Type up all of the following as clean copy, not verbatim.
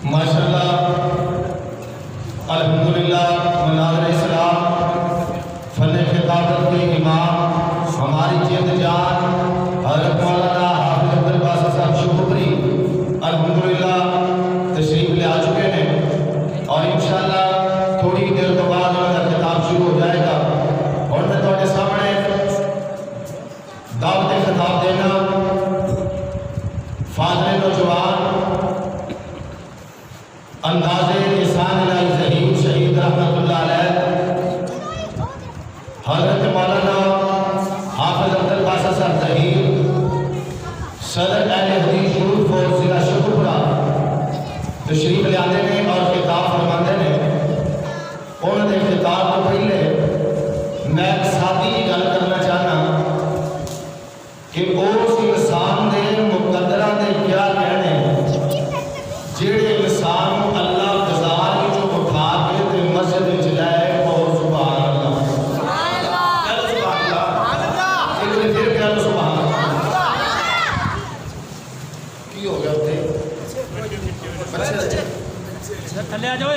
ماشاءاللہ الحمدللہ مناظر اسلام فن خطابت کے امام ہماری جد جان حضرت مولانا حافظ عبدالباسط صاحب شکری الحمدللہ تشریف لے آ چکے ہیں اور انشاءاللہ تھوڑی دیر کے بعد ان کا خطاب شروع ہو جائے گا اور میں تھوڑے سامنے دعوت خطاب دینا فاضل نوجوان انداز احسان الہی ظہیر شہید رحمت اللہ علیہ حضرت مولانا حافظ عبدالباسط صاحب ظہیر صدر اہل حدیث شروع فور ضلع شکرپورہ تشریف لے آتے ہیں اور خطاب فرماتے ہیں انہوں نے خطاب کو پہلے میں ایک سادی گل کرنا چاہنا کہ اس انسان دے مقدرہ دے کیا کہنے جیڑے انسان اللہ بازار جو اٹھا کے تے مسجد وچ لائے اور سبحان اللہ ایک پھر کہہ لو سبحان اللہ کی ہو گیا تے تھلے آ جاؤ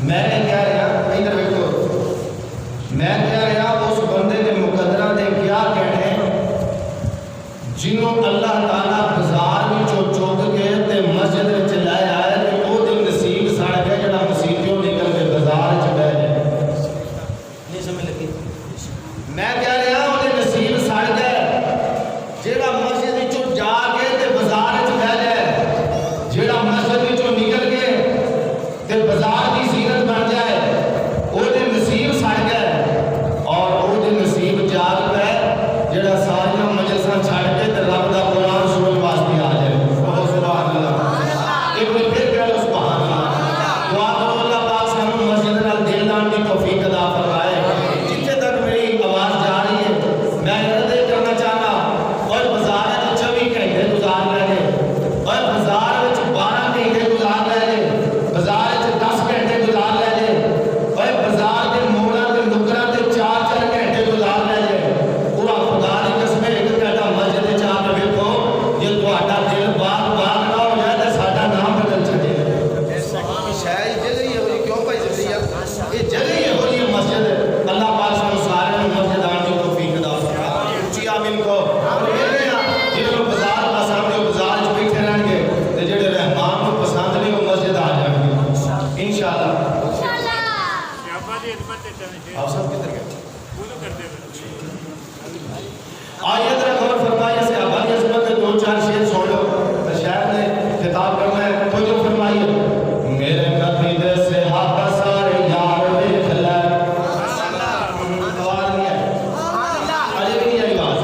میں کہہ رہا ادھر دیکھو میں کہہ رہا اس بندے دے مقدرہ دے کیا کہنے جنہوں اللہ تعالیٰ بازار وچوں چوک کے تے مسجد وچ لے آئے تے او دے نصیب سڑ گئے جڑا مسیتیوں نکل کے بازار وچ بیٹھ گئے نہیں سمجھ لگی میں کہہ رہا او دے نصیب سڑ گئے جڑا مسجد وچوں جا کے تے بازار وچ بیٹھ گئے جڑا مسجد وچوں نکل کے تے بازار دی زینت بن جائے او دے نصیب سڑ گئے اور او دے نصیب جاگ پے جڑا ساریاں مجلساں چھڑ کے تے رب دا قرآن سنن واسطے آ جائے سبحان اللہ ایک بار پھر کہہ لو سبحان اللہ دعا کرو اللہ پاک سانو مسجد نال دل لان دی توفیق عطا فرمائے جتنے تک میری آواز جا رہی ہے میں عرض کرنا چاہنا اور بازار وچ 24 گھنٹے گزار لے گے اور بازار وچ 12 گھنٹے گزار لے گے بازار وچ 10 گھنٹے گزار لے گے اور بازار دے موڑاں تے نکراں تے 4-4 گھنٹے گزار لے گے وہ خدا دی قسم ایک گھنٹہ مسجد وچ آ کے ویکھو یہ تہاڈا دل باغ باغ نہ ہو جائے تے ساڈا نام بدل چھڈے شاید جگہ ہی ہوئی کیوں بھائی زکریا یہ جگہ ہی ہوئی مسجد اللہ پاک سانو سارے مسجد آن دی توفیق عطا فرمائے اونچی آمین کو جنہوں بازار پسند ہے بازار وچ بیٹھے رہن گے تے جڑے رحمان کو پسند نہیں وہ مسجد آ جان گے انشاءاللہ آپ سب کدھر گئے آئیے ذرا غور فرمائیے صحابہ کی عظمت کے 2-4 شعر سن لو تو شاید نے خطاب کرنا ہے توجہ فرمائیے میرے نبی دے صحابہ سارے یار دیکھ لے آواز نہیں ہے اجے بھی نہیں آئی آواز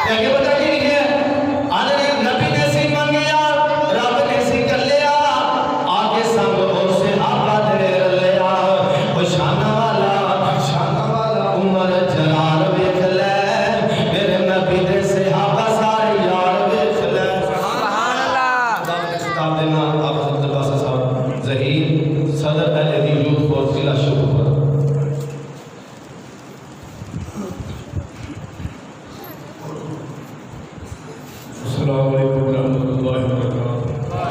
کہ بتا کی نہیں ہے آنے نبی نے سی منگیا رب نے سی کر لیا آگے سنگ اور سے آقا دے لیا وہ شانہ والا عمر جلال ویکھ لے میرے نبی دے صحابہ سارے یار ویکھ لے سبحان اللہ دعوت خطاب دینا آپ حضرت عباس صاحب ظہیر صدر اہل دین یوتھ فور ضلع شوقپور السلام علیکم ورحمۃ اللہ وبرکاتہ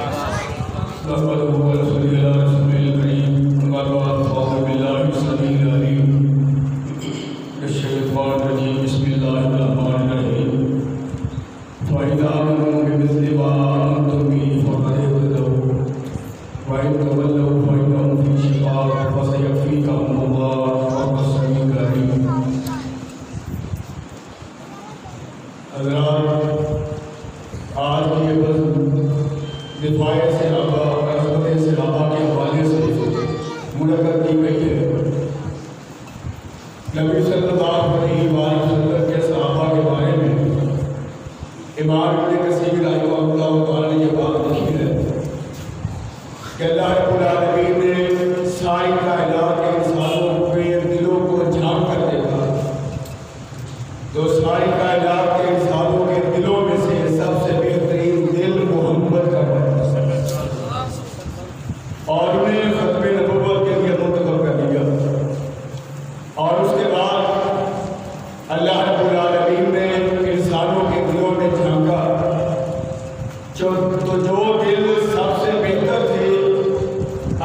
نحمدہ ونصلی علی رسولہ الکریم اما بعد فاعوذ باللہ السمیع العلیم من الشیطان الرجیم بسم اللہ الرحمن الرحیم فإذا آمنوا بمثل ما آمنتم به فقد اهتدوا وإن تولوا فإنهم في شقاق فسيكفيكهم الله وهو السميع العليم. حضرات آج کی بس دفاع صحابہ اور عظمت صحابہ کے حوالے سے منعقد کی گئی ہے. نبی صلی اللہ علیہ وسلم کے صحابہ کے بارے میں امام ابن کثیر رحمہ اللہ تعالی نے یہ بات لکھی ہے کہ اللہ رب العالمین نے ساری کائنات کے انسانوں کے دلوں کو جھانک کر دیکھا تو ساری کائنات کے انسانوں کے دلوں میں سے سب سے بہترین دل محمد کا ہے اور انہیں ختم نبوت کے لیے منتخب کر دیا اور اس کے بعد اللہ رب العالمین نے انسانوں کے دلوں میں جھانکا تو جو دل سب سے بہتر تھے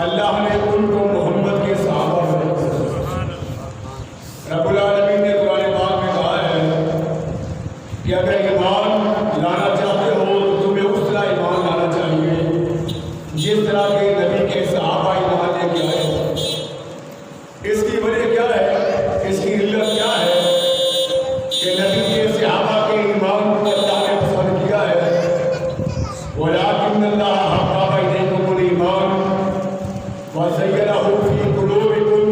اللہ نے ان کو محمد کے صحابہ میں رب العالمین نے قرآن پاک میں کہا ہے کہ اگر ایمان لانا چاہتے ہو تو تمہیں اس طرح ایمان لانا چاہیے جس طرح کے نبی کے صحابہ ایمان لے کے آئے. اس کی وجہ کیا ہے؟ اس کی علت کیا ہے کہ نبی کے صحابہ کے ایمان کو اللہ نے پسند کیا ہے. وَلَٰكِنَّ اللَّهَ حَبَّبَ إِلَيْكُمُ الْإِيمَانَ وَزَيَّنَهُ فِي قُلُوبِكُمْ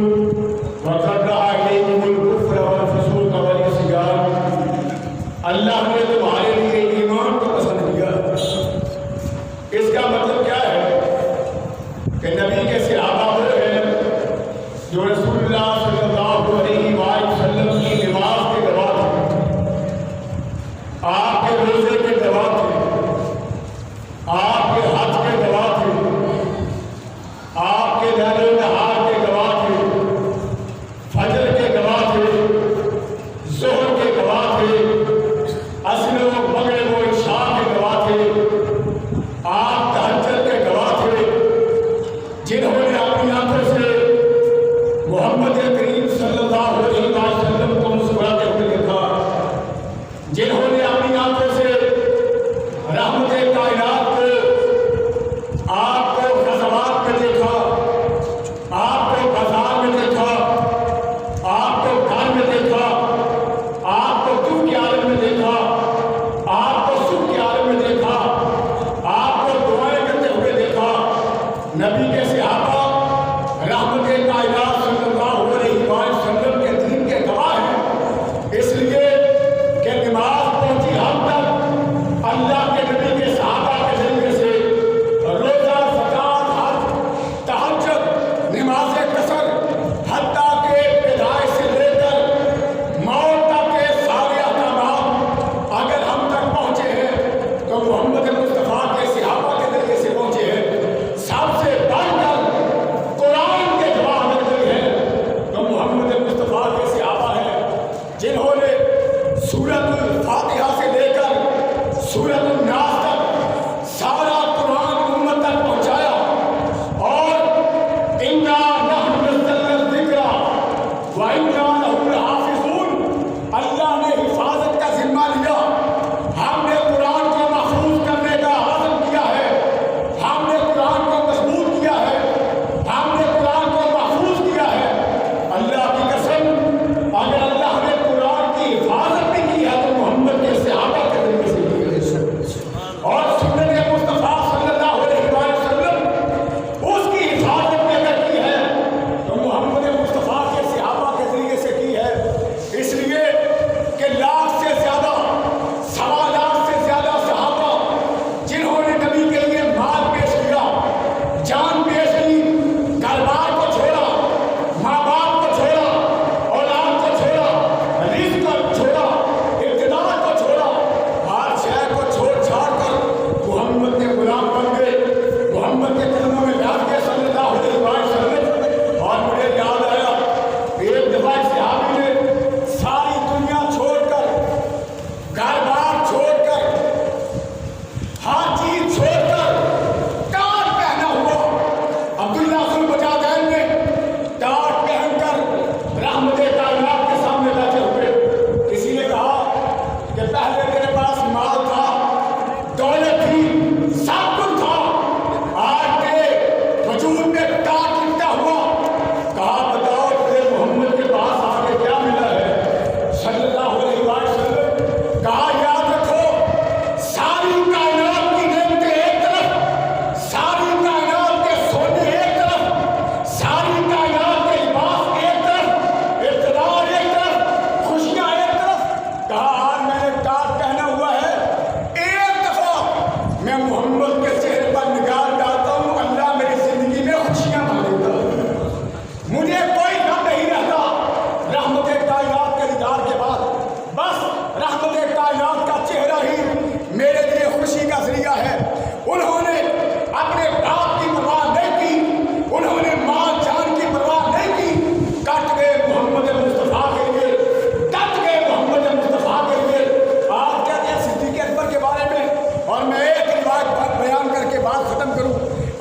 وَكَرَّهَ إِلَيْكُمُ الْكُفْرَ وَالْفُسُوقَ وَالْعِصْيَانَ. اللہ نے تمہارے لیے ایمان کو پسند کیا. اس کا مطلب کیا ہے کہ نبی کے صحابہ وہ ہیں جو رسول اللہ صلی اللہ علیہ وسلم کی نماز کے گواہ تھے, آپ کے روزے کے گواہ تھے, آپ کے حج کے گواہ تھے, آپ کے لیل و نہار کے گواہ تھے, فجر کے گواہ تھے, ظہر کے گواہ تھے, عصر و مغرب و عشاء کے گواہ تھے, آپ تہجد کے گواہ تھے, جنہوں نے اپنی آنکھوں سے محمد کریم صلی اللہ علیہ وسلم کو مسکراتے ہوئے دیکھا, جنہوں نے اپنی آنکھوں سے رحمت کائنات کو آپ کو غزوات میں دیکھا, آپ کو بازار میں دیکھا, آپ کو گھر میں دیکھا, آپ کو دکھ کے عالم میں دیکھا, آپ کو سکھ کے عالم میں دیکھا, آپ کو دعائیں کرتے ہوئے دیکھا. نبی کے صحابہ رحمت کائنات صلی اللہ علیہ وسلم کے دین کے گواہ ہیں, اس لیے کہ نماز پہنچی ہم تک اللہ کے نبی کے صحابہ کے ذریعے سے. روزہ, زکات, حج, تہجد, نماز قصر, حتیٰ کہ پیدائش سے لے کر موت تک کے سارے احکامات اگر ہم تک پہنچے ہیں تو محمد مصطفیٰ کے صحابہ کے ذریعے سے پہنچے ہیں. سب سے بڑھ کر قرآن کے گواہ نکلے ہیں تو محمد مصطفیٰ کے صحابہ ہیں, جنہوں نے سورۃ الفاتحہ سے لے کر سورۃ الناس تک سارا قرآن امت تک پہنچایا. اور اِنَّا نَحْنُ نَزَّلْنَا الذِّكْرَ وَإِنَّا لَهُ لَحَافِظُونَ. اللہ نے حفاظت کا ذمہ لیا, ہم نے قرآن کو محفوظ کرنے کا عزم کیا ہے, ہم نے قرآن کو مضبوط کیا ہے, ہم نے قرآن کو محفوظ کیا ہے. اللہ کی قسم, اگر اللہ نے قرآن کی حفاظت بھی کی ہے تو محمد آج میں نے ٹاپ پہنا ہوا ہے، ایک دفعہ میں محمد کے چہرے پر نگاہ ڈالتا ہوں، اللہ میری زندگی میں خوشیاں بھر دیتا ہے، مجھے کوئی غم نہیں رہتا۔ رحمت کائنات کے دیدار کے بعد بس رحمت کائنات کا چہرہ ہی میرے لیے خوشی کا ذریعہ ہے۔ انہوں نے اپنے باپ کی پرواہ نہیں کی، انہوں نے ماں جان کی پرواہ نہیں کی، کٹ گئے محمد مصطفیٰ کے لیے، ڈٹ گئے محمد مصطفیٰ کے لیے۔ آپ کہتے ہیں صدیق اکبر کے بارے میں، اور میں ایک روایت بیان کر کے بات ختم کروں،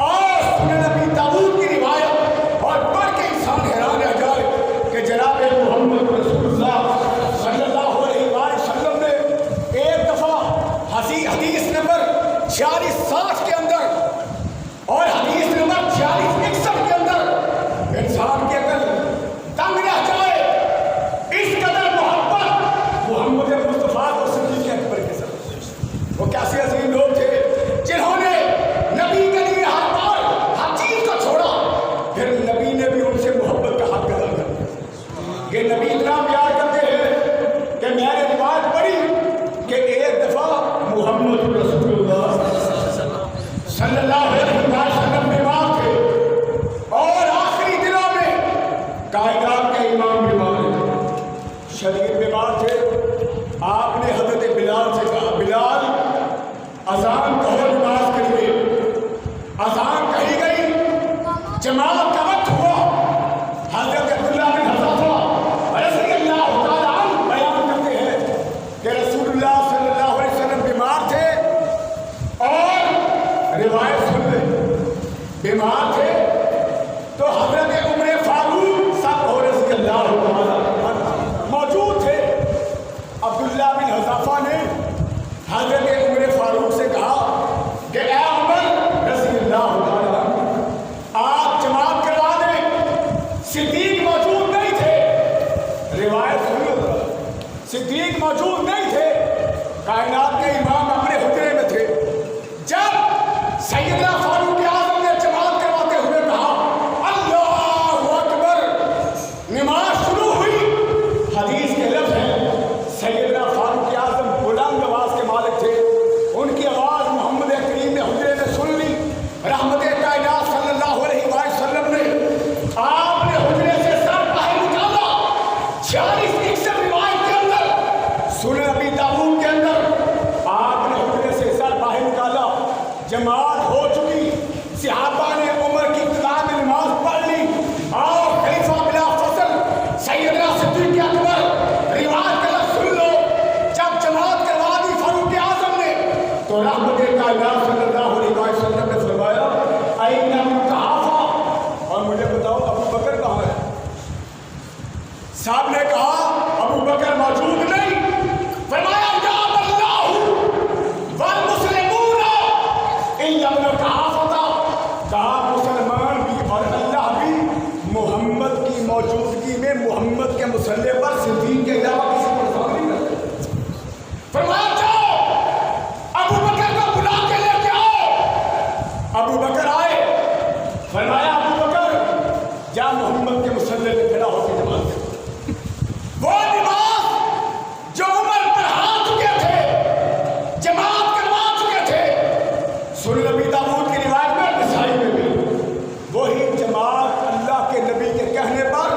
اور سنن نبی داؤد کی روایت، اور پڑھ کے انسان حیران رہ جائے کہ جناب محمد رسول اللہ صلی اللہ علیہ وسلم نے ایک دفعہ حدیث نمبر 4660 کے اندر اور حدیث نمبر 4661 کے اندر انسان کے عقل تنگ رہ جائے، اس قدر محبت محمد مصطفیٰ کو صدیق اکبر کے ساتھ۔ وہ کیسے عظیم لوگ تھے جنہوں نے نبی کے لیے ہر بار ہر چیز کو چھوڑا، پھر نبی نے بھی ان سے محبت کا حق ادا کر دیا۔ یہ نبی اتنا پیار کرتے ہیں کہ میں نے روایت پڑھی کہ ایک دفعہ محمد رسول اللہ صلی اللہ علیہ وسلم بیمار تھے، اور آخری دنوں میں کائنات کے امام بیمار تھے، شدید بیمار تھے۔ آپ نے حضرت بلال سے کہا، بلال اذان کہو نماز کے لیے۔ اذان کہی گئی، جماعت کا وقت ہوا، حضرت عبداللہ بن حذافہ رضی اللہ تعالیٰ عنہ بیان کرتے ہیں کہ رسول اللہ صلی اللہ علیہ وسلم بیمار تھے، اور روایت سن لیں، بیمار تھے تو حضرت عمر فاروق صاحب رضی اللہ تعالیٰ عنہ موجود تھے۔ عبداللہ بن حذافہ نے حضرت عمر فاروق سے کہا کہ اے عمر رضی اللہ تعالیٰ عنہ، آپ جماعت کروا دیں۔ صدیق موجود نہیں تھے، روایت سنیے ذرا، صدیق موجود نہیں تھے، کائنات کے امام اپنے حجرے میں تھے۔ جب سیدنا فاروق اعظم نے جماعت کرواتے ہوئے کہا اللہ اکبر، نماز شروع ہوئی، حدیث کے لفظ ہیں سیدنا فاروق اعظم بلند آواز کے مالک تھے، ان کی آواز محمد کریم نے حجرے میں سن لی۔ رحمت کائنات صلی اللہ علیہ وسلم نے آپ نے حجرے سے سر باہر نکالا۔ 4661 روایت کے اندر، سنن نبی داؤد کے اندر آپ نے حجرے سے سر باہر نکالا، جماعت ہو چکی، صحابہ نے عمر کی ابتدا میں نماز پڑھ لی، اور خلیفہ بلا فصل سیدنا صدیق اکبر، روایت کا لفظ سن لو، جب جماعت کروا دی فاروق اعظم نے، تو رحمت کائنات صلی اللہ علیہ وسلم نے فرمایا این القحافہ، اور مجھے بتاؤ ابو بکر کہاں ہے؟ صاحب نے کہا ابو بکر موجود نہیں، فرمایا جاب اللہ والمسلمون الا القحافہ، کہا مسلمان بھی اور اللہ بھی محمد کی موجودگی میں محمد کے مسلح پر صدیق کے علاوہ کسی کو نظر نہیں کرتے۔ فرمایا جاؤ ابو بکر کو بلا کے لے کے آؤ۔ ابو بکر آئے، فرمایا ابو بکر جا محمد کے مسلح پہ کھڑا ہو کے نماز پڑھ۔ وہ نماز جو عمر پڑھا چکے تھے، جماعت کروا چکے تھے، سنن نبی داؤد کی روایت میں، نسائی میں بھی، وہی جماعت اللہ کے نبی کے کہنے پر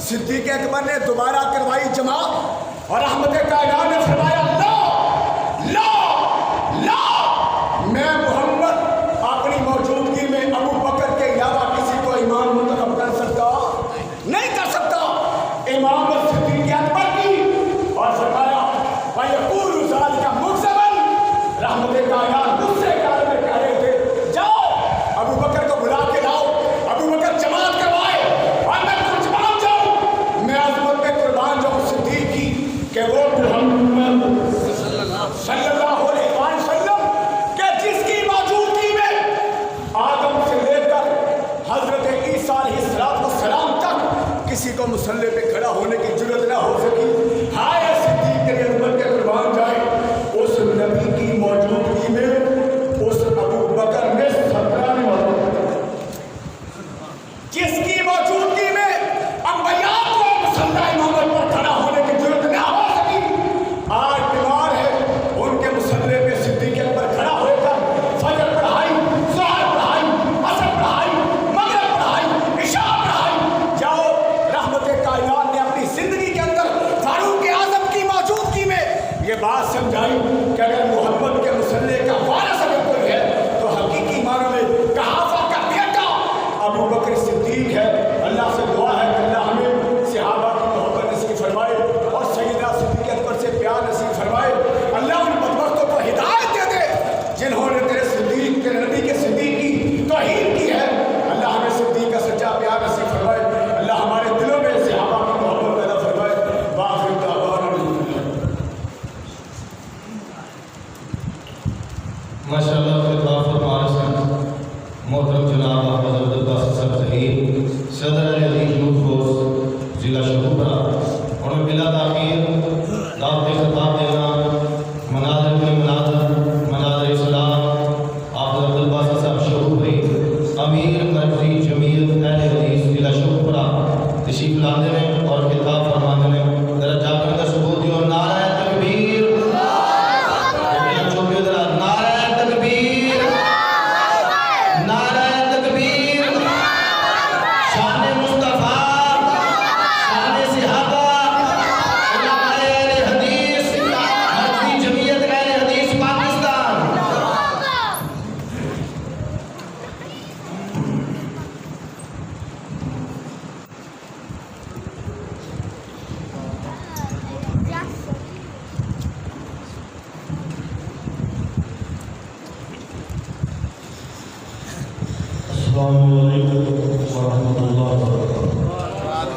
صدیق اکبر نے دوبارہ کروائی جماعت، اور رحمت کائنات نے فرمایا لا لا لا، میں محمد اپنی موجودگی میں ابو بکر کے علاوہ کسی کو امام منتخب کر سکتا نہیں کر سکتا، امام صدیق اکبر کی، اور فرمایا وَيَقُولُ ذَلِكَ مُكْذَبًا، رحمت کائنات غصے کے عالم میں کہہ رہے تھے جاؤ ابو بکر کو بلا کے لاؤ۔ ابو بکر جماعت کروائے، اور میں قربان جاؤں، میں عظمت پہ قربان جاؤں صدیق کی کہ وہ محمد بات سمجھائی کہ اگر محمد کے مسلح کا وارث اگر کوئی ہے تو حقیقی معنوں میں قحافہ کا بیٹا ابو بکر صدیق ہے. اللہ سے دعا ہے کہ اللہ ہمیں صحابہ کی محبت نصیب فرمائے اور سیدہ صدیقہ اکبر سے پیار نصیب فرمائے. اللہ ان بدبختوں کو ہدایت دے دے جنہوں نے تیرے صدیق تیرے نبی کے صدیق کی توہین کی ہے. اللہ ہمیں صدیق کا سچا پیار نصیب فرمائے. اللہ ہمارے دلوں میں صحابہ کی محبت پیدا فرمائے. باخر دعوانا ماشاءاللہ خطاب فرما رہے ہیں محترم جناب احمد عبدالباسط صاحب ظہیر صدر علی یوتھ فورس ضلع شہورہ. انہوں نے بلا تاخیر دعوت خطاب دینا مناظر میں مناظر اسلام حافظ عبدالباسط صاحب شہوری امیر مرکزی جمعیت اہل حدیث ضلع شہورہ تشریف لاندے ہیں اور خطاب فرماندے ہیں. ذرا جا کر کا ثبوت دیو نعرہ تکبیر السلام علیکم ورحمۃ اللہ وبرکاتہ.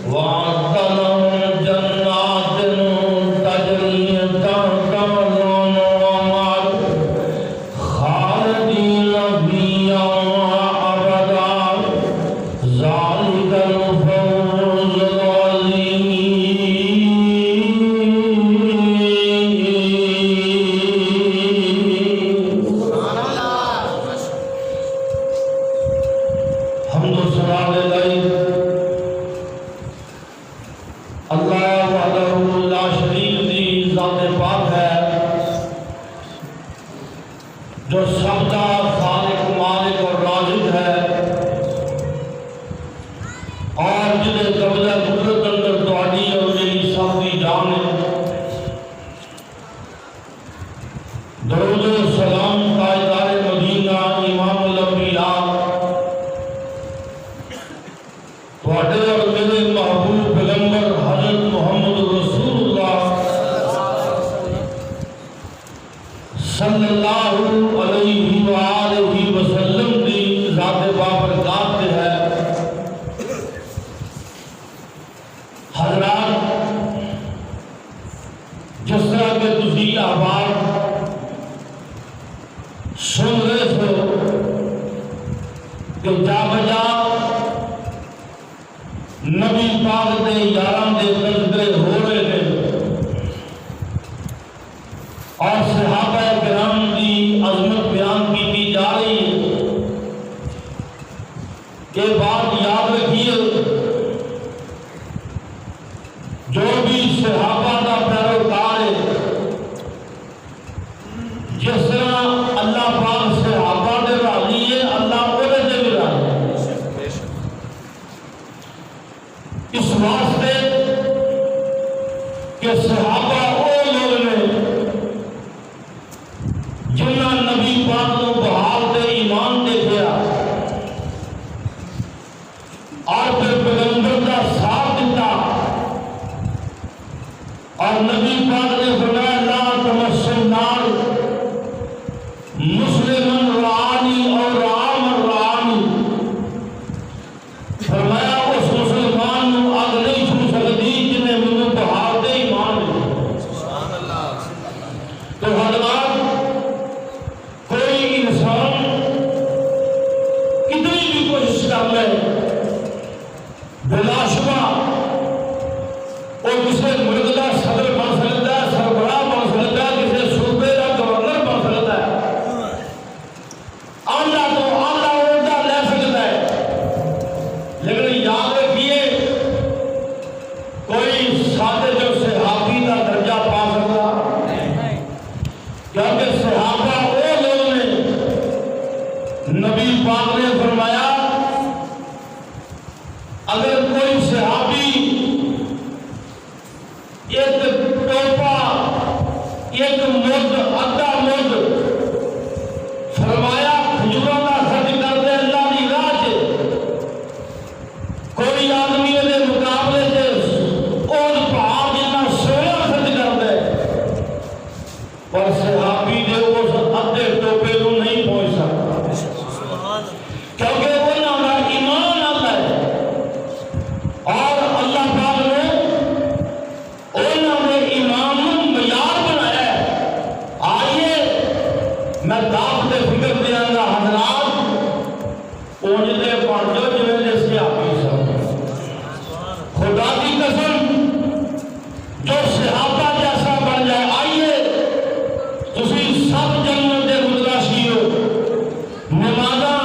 وعد لهم جنات جس طرح کہ تسی احباب سن رہے تھے کہ جا بجا نبی پاک دے یاراں دے تذکرے ہو رہے ہیں اور صحابہ کرام کی عظمت بیان کی جا رہی ہے۔ یہ بات یاد رکھیے، جو بھی صحابہ کا پیروکار ہے، جس طرح اللہ پاک صحابہ دے راضی ہے، اللہ انہیں دے بھی راضی ہے۔ اس واسطے کہ صحابہ وہ لوگ نے جنہاں نبی پاک کو بحال دے ایمان دے گیا اور پھر پیغمبر کا ساتھ دیتا، اور نبی پاک نے فرمایا لا تمس النار مسلمن رعانی اور رعامن رعانی، فرمایا اس مسلمان کو اگ نہیں چھو سکتی جنہیں مجھے بحال دے ایمان دے۔ تو حضرات، کوئی انسان کتنی بھی کوشش کر لے، بلا شبہ وہ کسی ملک کا صدر بن سکتا ہے، سربراہ بن سکتا ہے، کسی صوبے کا گورنر بن سکتا ہے، آلہ تو آلہ عہدہ لے سکتا ہے، لیکن یاد رکھیے کوئی سادے جو صحابی کا درجہ پا سکتا، کیونکہ صحابہ وہ لوگ نے نبی پاک نے فرمایا اگر کوئی صحابی ایک ٹوپا ایک مد ادھا مد فرمایا کھجوروں کا خرچ کر دے اللہ کی راہ سے، کوئی آدمی کے مقابلے سے اور پہاڑ جتنا سونا خرچ کر دے، پر صحابی دے اس ادھے ٹوپے کو نہیں پہنچ سکتا، کیونکہ انہوں کا ایمان آتا ہے اور اللہ پاک نے انہوں نے ایمان معیار بنایا ہے۔ آئیے میں دعوت فکر دیا گا حضرات، پہنچتے پہنچو جنہیں جیسے آپ ہی سب خدا کی قسم جو صحابہ جیسا بن جائے، آئیے تسی سب جنت دے متلاشی ہو، نمازاں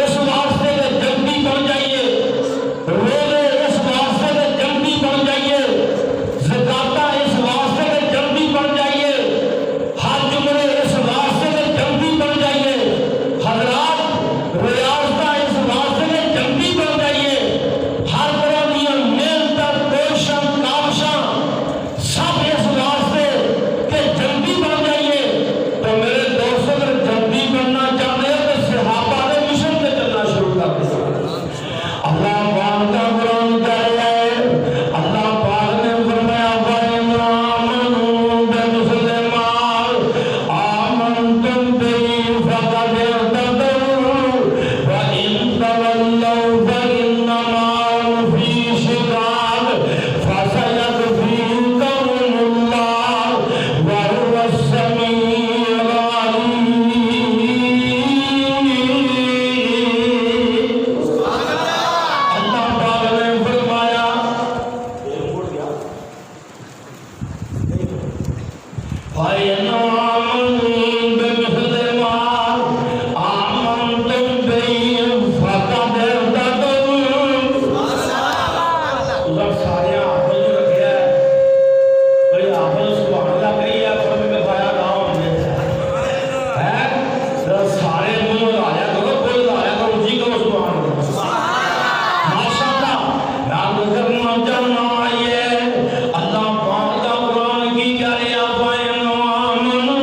اس واسطے کہ جلدی بن جائیے، روزے اس واسطے کہ جلدی بن جائیے، زکاتاں اس واسطے کہ جلدی بن جائیے، حج عمرے اس واسطے کہ جلدی بن جائیے، حضرات ریاستاں اس واسطے کہ جلدی بن جائیے، ہر طرح دیا محنت کوششاں کاوشاں سب اس واسطے کہ جلدی بن جائیے۔ تو میرے دوستوں اگر جلدی بننا چاہتے ہیں تو صحابہ نے مشن پہ چلنا شروع کر دیا۔ اللہ پاک کا قرآن کہہ رہا ہے، اللہ پاک نے فرمایا وَإِنْ آمَنُوا بِمِثْلِ مَا آمَنْتُمْ بِهِ فَقَدِ اهْتَدَوْا وَإِنْ تَوَلَّوْا فَإِنَّمَا هُمْ فِي شِقَاقٍ فَسَيَكْفِيكَهُمُ اللَّهُ وَهُوَ السَّمِيعُ الْعَلِيمُ۔ اللہ پاک نے فرمایا فَإِنْ آمَنُوا بِمِثْلِ مَا آمَنْتُمْ بِهِ فَقَدِ اهْتَدَوْا۔ ادھر سارے حافظ جو رکھے ہے، کوئی حافظ سبحان اللہ کہی ہے، فرمی میں پایا گاؤں ہے، سارے منہ لایا کرو، کوئی لایا کرو، اسی کرو سبحان اللہ۔ ماشاءاللہ یاد کرنا چاہنا آئیے اللہ پاک کا قرآن کی کہہ رہا فَإِنْ آمَنُوا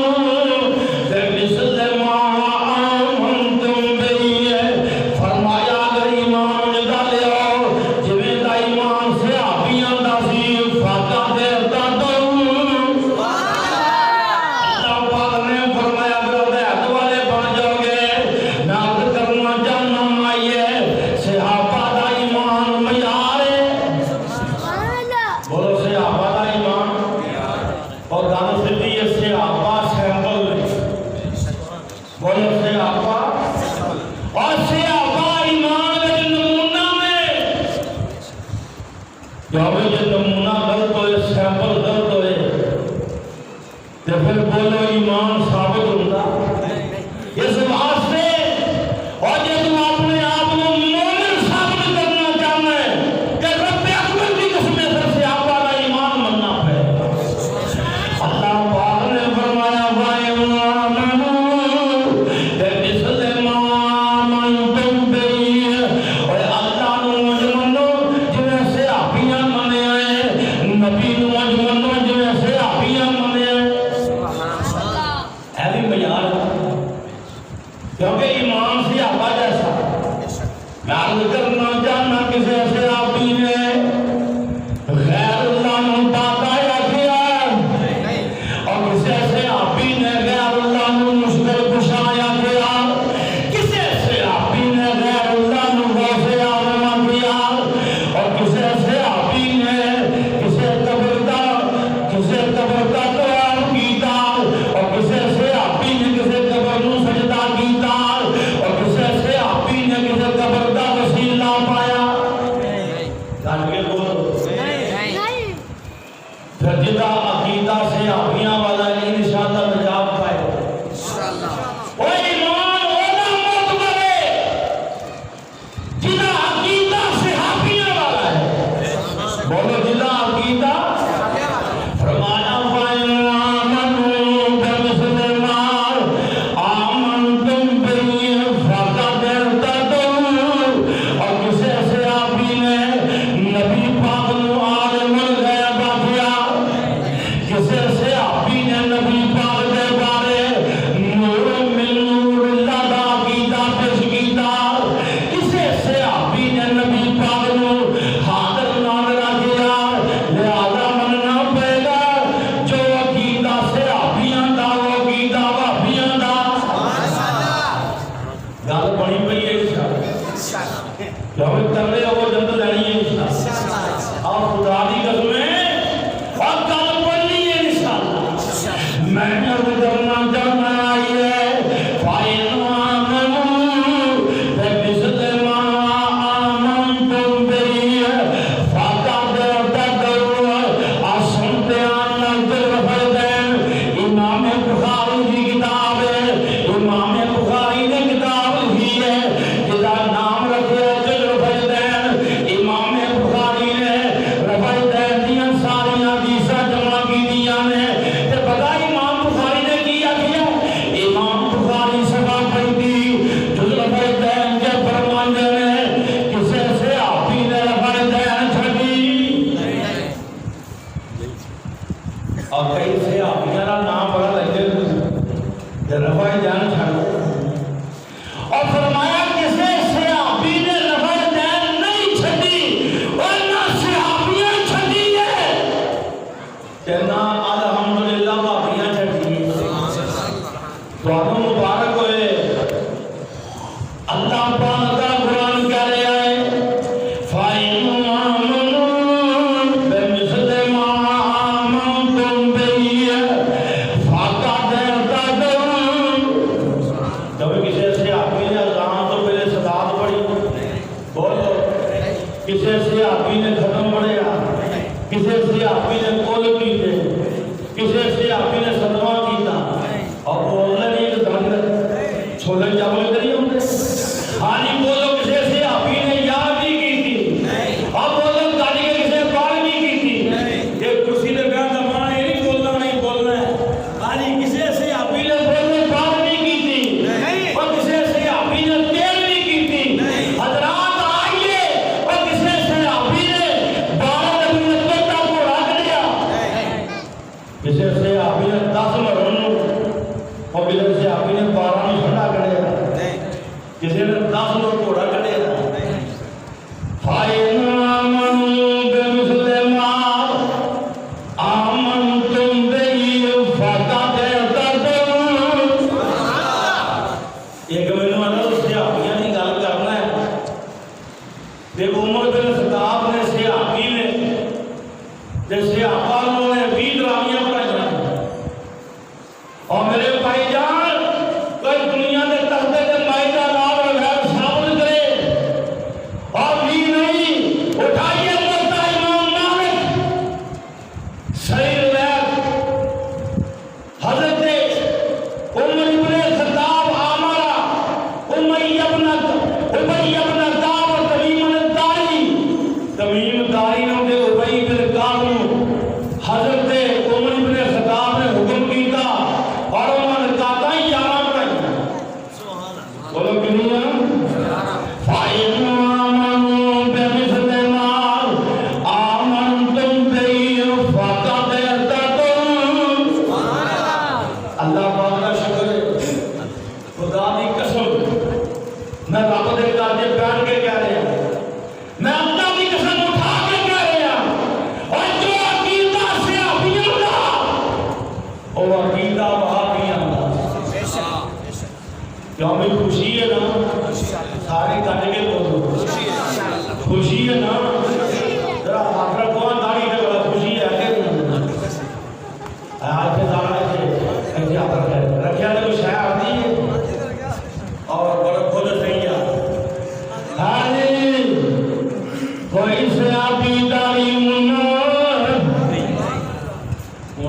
صحابیاں والا انشاءاللہ نجات پائے وہ ایمان ہونا معتبر ہے جنہاں عقیدہ صحابیاں والا ہے بولو جنہاں عقیدہ فرمایا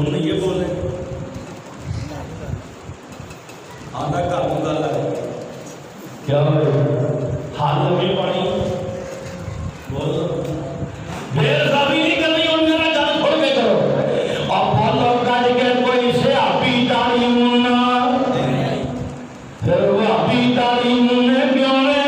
ہم نے یہ بولے آدھا گھر کو گل ہے کیا حال میں پانی بول دیر سابی نہیں کرنی اور میرا جان چھوڑ کے کرو اور پھلوں کا کے کوئی سے آبی تعلیم نہ پھر وہ آبی تعلیم نے کیوں نے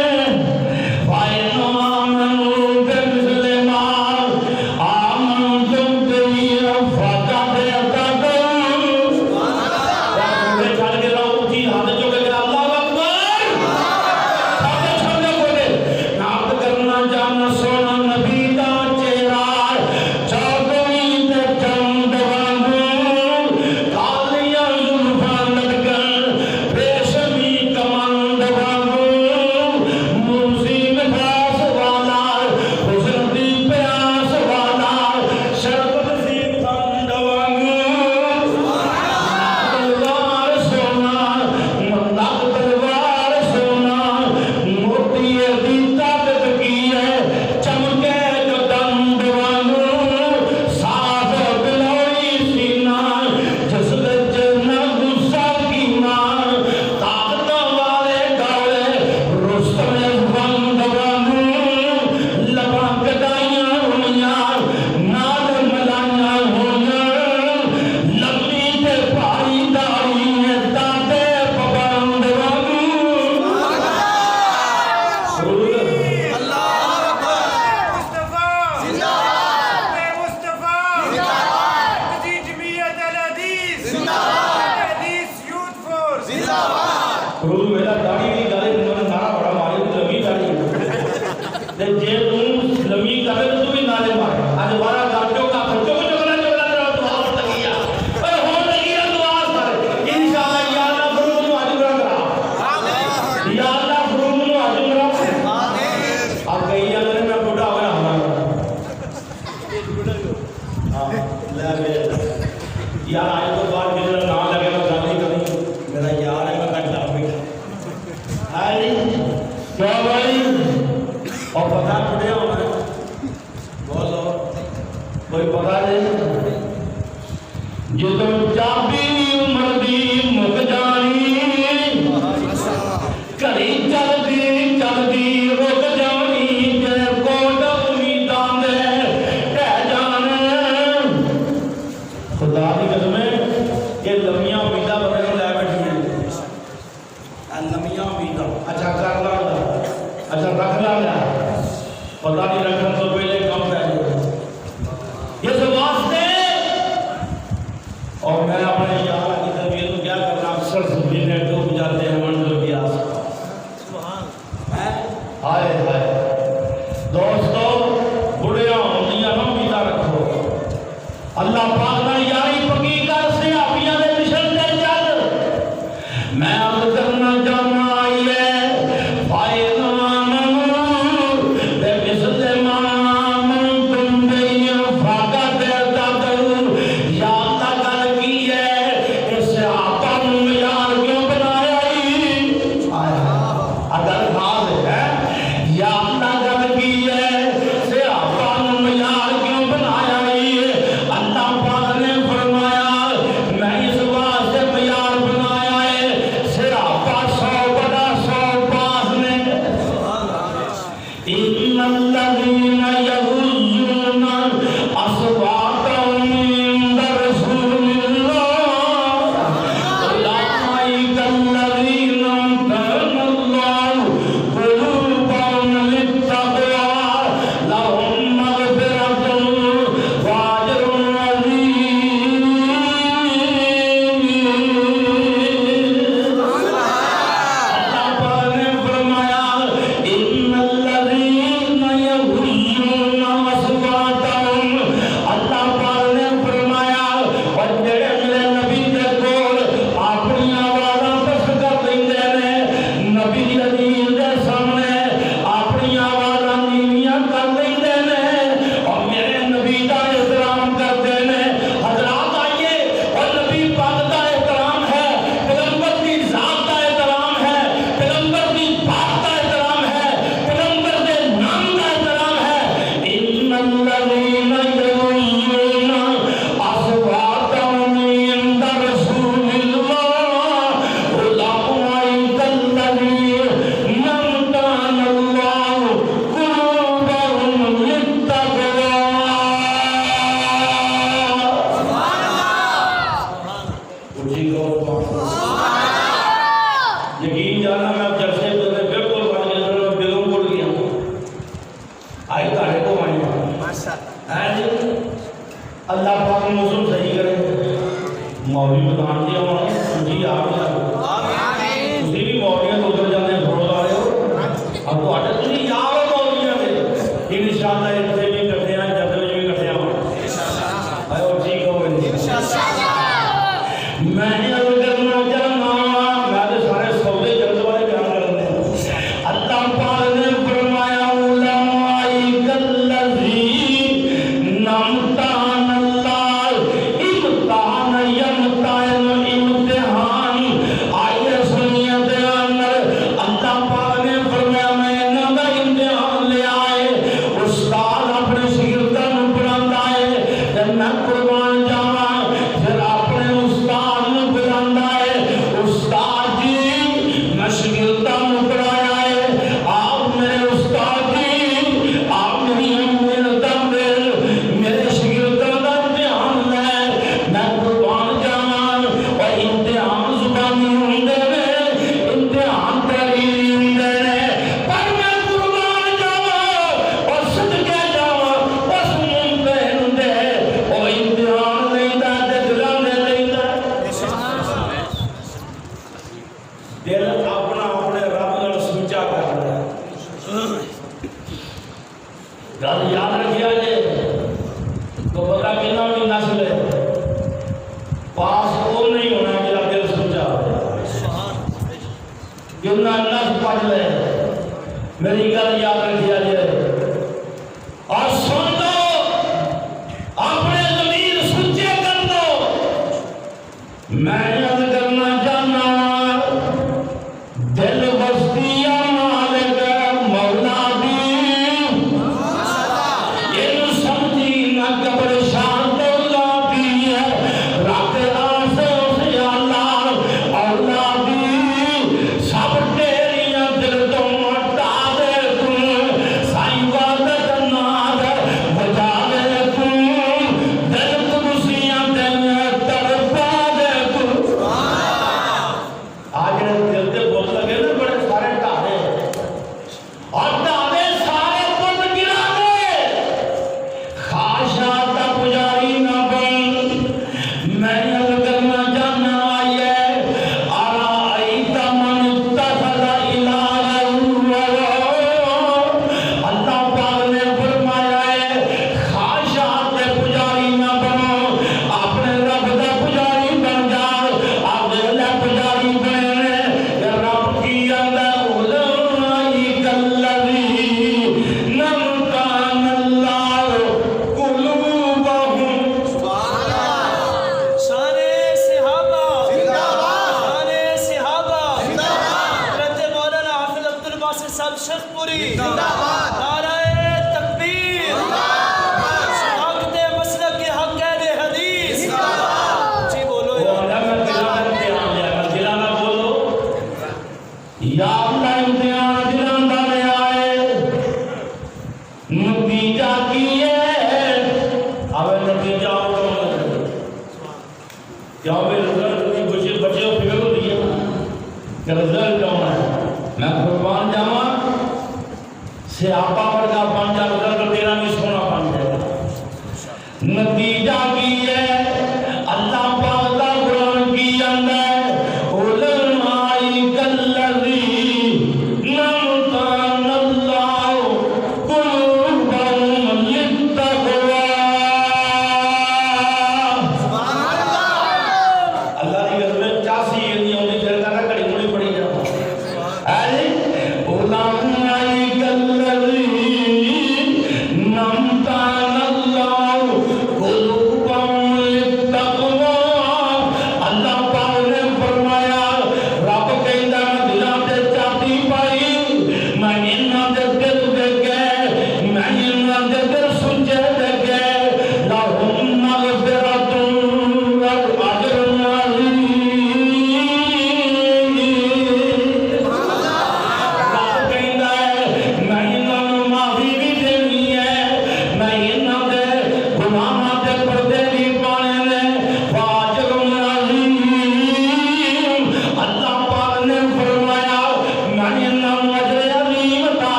کی ہے اچھی کہو یقین جانا میں اب جلسے تو بالکل بن گیا دلوں کو گیا آئی تاڑے کو آئی ہے اللہ پاک موسم صحیح کرے مولوی بدان دیا ہوں سنجی آپ تھی بھی مولویاں تو ادھر جانے بھروز آ رہے ہو اب تو آٹے تھی یار مولویاں دے انشاءاللہ ایک سے بھی کٹھے ہیں جب میں بھی کٹھے ہیں اے اور ٹھیک ہو میں نے اب کرنا چاہنا میں نے سارے سودے جلد والے بیان کرنے اللہ پاک نے فرمایا علمائی کالذی نمتان اللہ امتحان یمتحن امتحان آئیے سنیے دیان اللہ پاک نے فرمایا میں نہ امتحان لے آئے استاد اپنے شاگردوں پڑھاتا ہے جب میں قربان جاواں پھر اپنے استاد نو پڑھاتا ہے استاد جی میں شاگردوں پڑھایا ہے آپ میرے استاد جی آپ میری امید میرے شاگردوں کا امتحان لے میں قربان جاواں اور امتحان زبانی ہوندے نے امتحان تحریری ہوندے نے پر میں قربان جاواں اور صدقے جاواں اس ممتحن دے اور امتحان لیندا تے دلانے لیندا دل اپنا اپنے رب نال سوچا کردا ہے گل یاد رکھیا جے تو پتا کتنا بھی نسل ہے پاس وہ نہیں ہونا جڑا دل سوچا جتنا نس پڑھ لے میری گل یاد رکھیا جے اور سن دو اپنے ضمیر سچے کر دو میں یاد کرنا چاہنا دل بستیا مالک مولا دی یہ سمجھی نہ قبر شان اللہ دی ہے رات آسے اسے اللہ اولادی سب تیریاں دل تو مٹا دے تم سائیں وعدت ناد بجا دے تم دل قدسیاں دل تڑپا دے تم آج دل تے بول لگے نا بڑے سارے ٹھاڑے اور ٹھاڑے سارے پت گرا دے خاشا تا پجاری نہ بن میں یاد کرنا چاہنا آئیے آرائیت من اتخذ الہ اللہ پاک نے فرمایا ہے خاشا تے پجاری نہ بنو اپنے رب دا پجاری بن جاؤ آپ اللہ پجاری بنے رب کی اللہ علمائی کالذی نمتان اللہ قلوبہم شان صحابہ شان صحابہ حضرت مولانا حافظ عبد الباسط صاحب شیخ پوری نعرہ تکبیر حق دے مسلک کے حق اہل حدیث جی بولو وہ اللہ میں دلان امتحان لیا کر دلانا بولو یا اللہ امتحان دلان دانے آئے نتیجہ کیے اب نتیجہ کیا بھی رزلٹ بچے ہو فکر ہو دیا کہ رزلٹ کون ہے میں قربان جاواں سیاپا ورگا بن جا رزلٹ تیرا بھی سونا بن جائے گا نتیجہ کی ہے اللہ پاک کا قرآن کی اندر علمائی کالذی نمتان اللہ قلوبہم للتقوی اللہ کی قسم 84 یہ ہوندی پھر کہنا گھڑی مڑی پڑی جا علمائی کالذی نمتان اللہ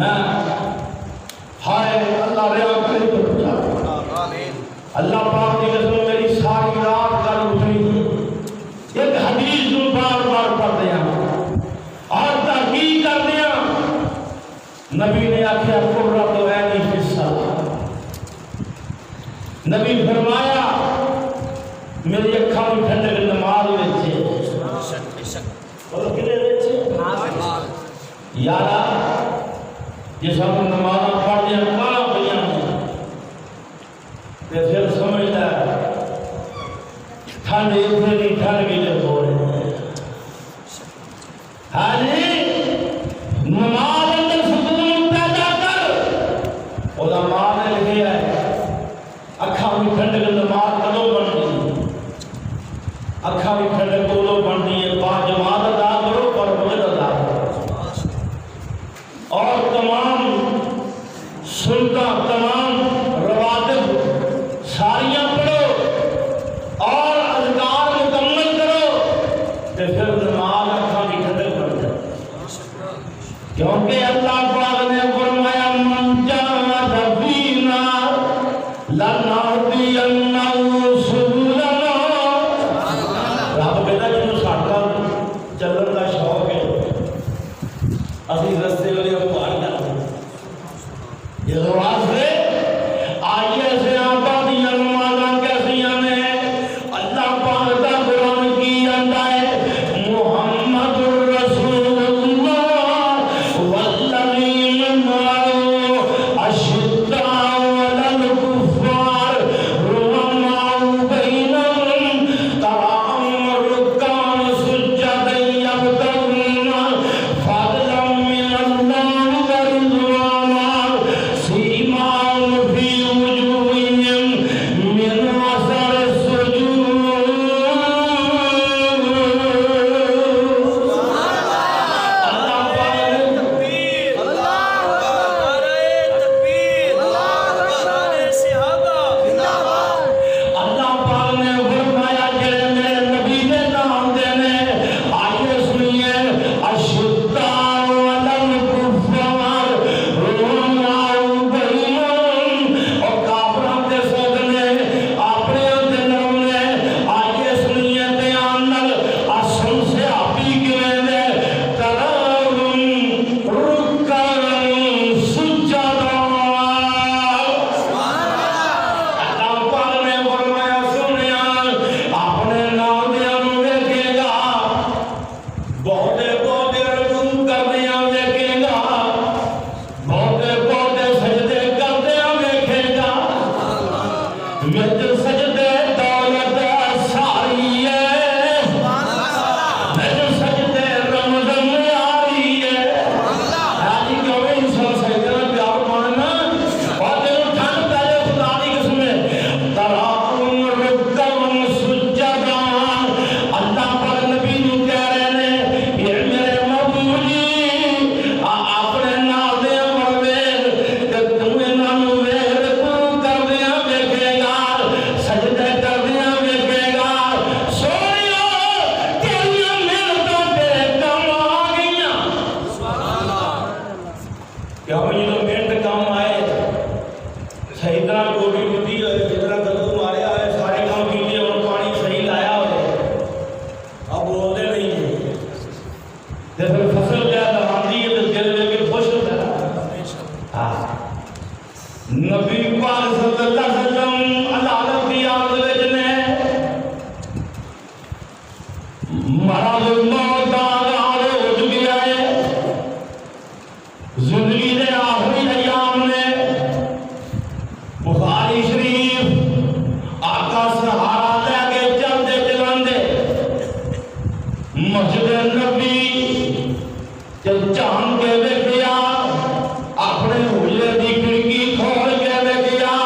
میں ہائے اللہ ریا کرے تو بچا اللہ پاک کی قسم میری ساری رات کل اٹھنی ایک حدیث کو بار بار پڑھ دیا اور تحقیق کر دیا نبی نے آخیا قرۃ عینی فی الصلاۃ نبی فرمایا میری اکھاں میں ٹھنڈک نماز وچ بولو کنے وچ یارا جس ہم نماز پڑھ دیا کہاں پڑھیاں تے پھر سمجھتا ہے ٹھنڈ اتنی ٹھنڈ کی جو ہو رہے ہیں ہاں جی نماز اندر سکون پیدا کر علماء نے لکھا ہے اکھاں بھی ٹھنڈک نماز کدوں بنتی اکھاں بھی ٹھنڈک کدوں بنتی ہے با جماعت ادا کرو پر وقت ادا کرو اور تمام سنتا تمام رواتب ساریاں پڑھو اور اذکار مکمل کرو تو پھر نماز اکھاں بھی ٹھنڈک بن جائے کیونکہ اللہ پاک نے فرمایا من جاہد فینا لنہدینہ سبلنا رب کہتا جنہوں ساڈا چلن کا شوق ہے اسی رستے والے پار کرتے ہیں یہ واسطے آئیے سے آقا دیا نمازاں کیسیاں نے اللہ پاک دا قرآن کی آتا ہے محمد رسول اللہ والذین معه اشداء علی الکفار رحماء بینہم تراہم رکعا سجدا یبتغون فضلا من اللہ ورضوانا سیماہم فی وجوہہم من اثر السجود اللہ پاک تکبیر نعرہ تکبیر شان صحابہ اللہ پاک نے فرمایا جڑے میرے نبی کے نام دینے آئیے سنیے اشداء علی الکفار رحماء بینہم اور کافراں دے سوگنے اپنے اندر نرم نے آئیے سنیے دھیان نال اسن سے آپی کیویں نے تراہم رکعا سجدا اللہ پاک نے فرمایا سنیا اپنے نام دیا ویکھے گا بہتے بہتے رکوع کردیا ویکھے گا بہتے بہتے سجدے کردیا ویکھے گا وچ سجدے دولت ساری ہے وچ سجدے رمضان آئی ہے آجی کیوں انسان سجدے میں پیار ماننا اور تینوں ٹھنڈ پہلے خدا دی قسم ہے تراہم رکعا سجدا اللہ پر نبی نو کہہ رہے ہیں یہ میرے محبوب جی اپنے نال دے مروے تے تو انہاں نو رکوع کردیاں ویکھے گا سجدے کردیاں ویکھے گا سونیا تیریاں محنتاں تیرے کم آ گئیاں کیوں جدوں محنت کام آئے صحیح طرح گوبھی بڈھی ہوئے جتنا کدو مارے آئے سارے کام کیتے اور پانی صحیح لایا ہوئے اب بولتے نہیں ہیں تے پھر فصل کیا لگاندی ہے تو دل لے کے خوش ہوتا ہے نبی پاک صلی اللہ علیہ وسلم اللہ کی یاد وچ نے مرض موت آغاز ہو چکی ہے زندگی دے آخری ایام نے بخاری شریف آقا سہارا لے کے چلتے چلاندے مسجد نبی جب چاند کے ویکھیا اپنے حجرے دی کھڑکی کھول کے ویکھیا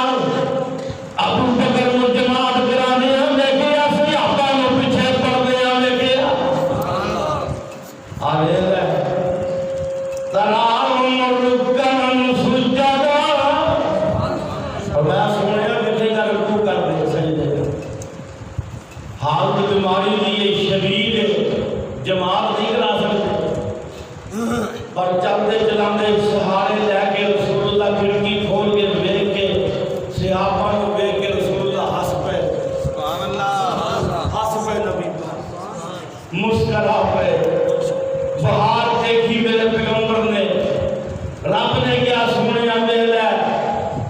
سونے آتے لے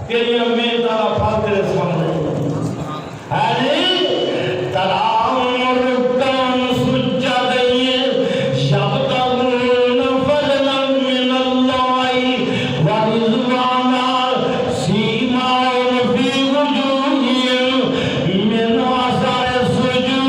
تیری امی تارا پھل تیرے سامنے ہے جی ترام رکن سجا دئیے یبتغون فضلا من اللہ ورضوانا سیماؤہم فی وجوہہم من اثر السجود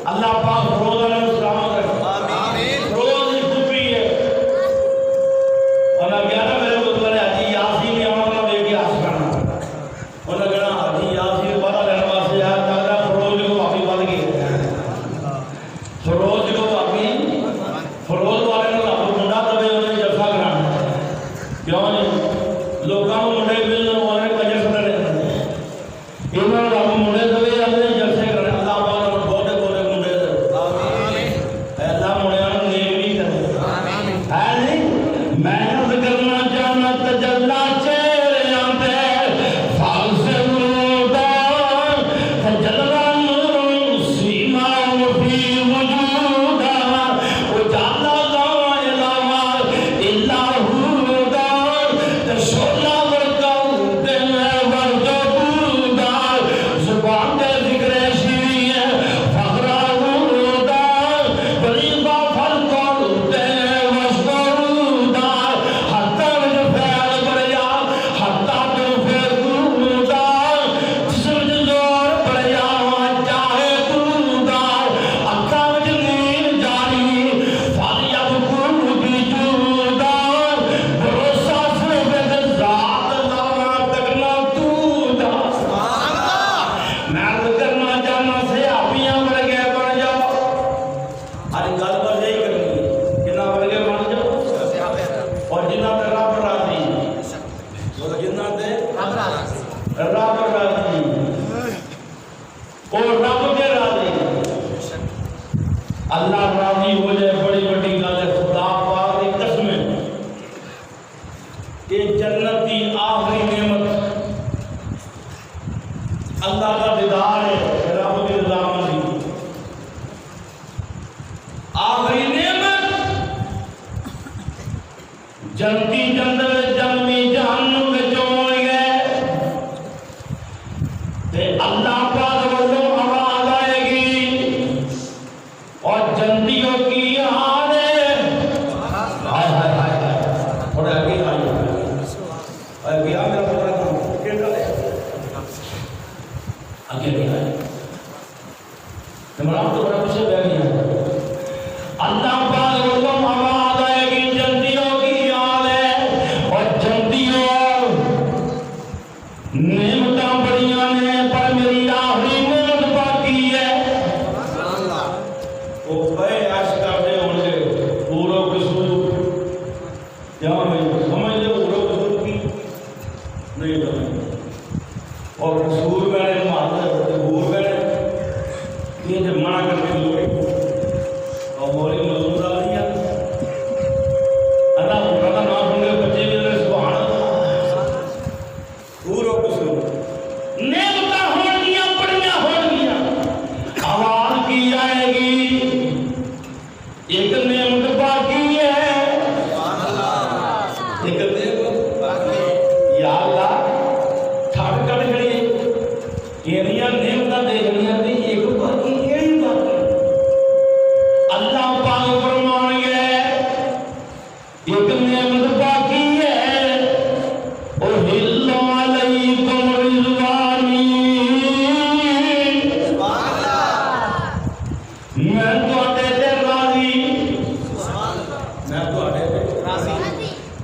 اللہ پاک روز علیہ السلام روز خوبی ہے انہاں کہنا میرے کو تمہارے حجی یاسین نے آنا بے کی آس کرنا انہاں کہنا حجی یاسین بڑا لینا واسطے یار تاکہ فروز کو واقعی بڑھ گئی فروز کو واقعی فروز والے نے آپ منڈا دبے انہیں جلسہ کرانا کیوں نہیں لوگوں کو منڈے ملنے والے کا جلسہ کرنے انہوں نے آپ منڈے دبے انہیں جلسے کرنے اللہ پاک محنت کرنا چاہنا تجلا چہرے آتے فاغسلودا تجلا نور سیماؤہم فی وجودا اجالا لا الہ الا ہدا تشولا ورکوتے وردبودا زبان دے ذکر شیری ہے فقرہ ہودا بریبا فلکوتے اللہ راضی ہو جائے بڑی بڑی گل ہے خدا پاک کی قسم ہے کہ جنت کی آخری نعمت اللہ کا دیدار ہے رب کی رضا مندی آخری نعمت جنتی جندل جنمی جہنم میں چون گئے تے اللہ پاک والوں آواز آئے گی اور جنتیوں کی حال ہے ہائے ہائے ہائے تھوڑے آگے آئیے گیا میرا پتہ کام کیا ڈالے آگے بھی آئے تمہارا تو بڑا پیچھے بیٹھ گیا اللہ پاک والوں آواز آئے گی جنتیوں کی حال ہے اور جنتیوں نعمتاں بڑیاں نے پر میری آخری نعمت باقی ہے وہ بے عش کرتے ہوں گے پورو قصور کیا میں سمجھ لے پورو قصور کی نہیں سمجھ اور قصور میں نے مارتا ہے قصور میں یہ جب منع کرنے لوگے اور مولی مضمون آ لیا اللہ پورا کا نام ہوں گے بچے بھی اللہ سبحان اللہ پورو قصور نعمتاں ہون گیا بڑیاں ہون گیا آواز کی جائے گی ایک نعمت باقی ہے ایک نعمت باقی یا اللہ تھاڑ کٹ کھڑی یہ نعمتاں دیکھنیاں دی ایک باقی کیڑی باقی میں تواڈے تے راضی میں تواڈے تے راضی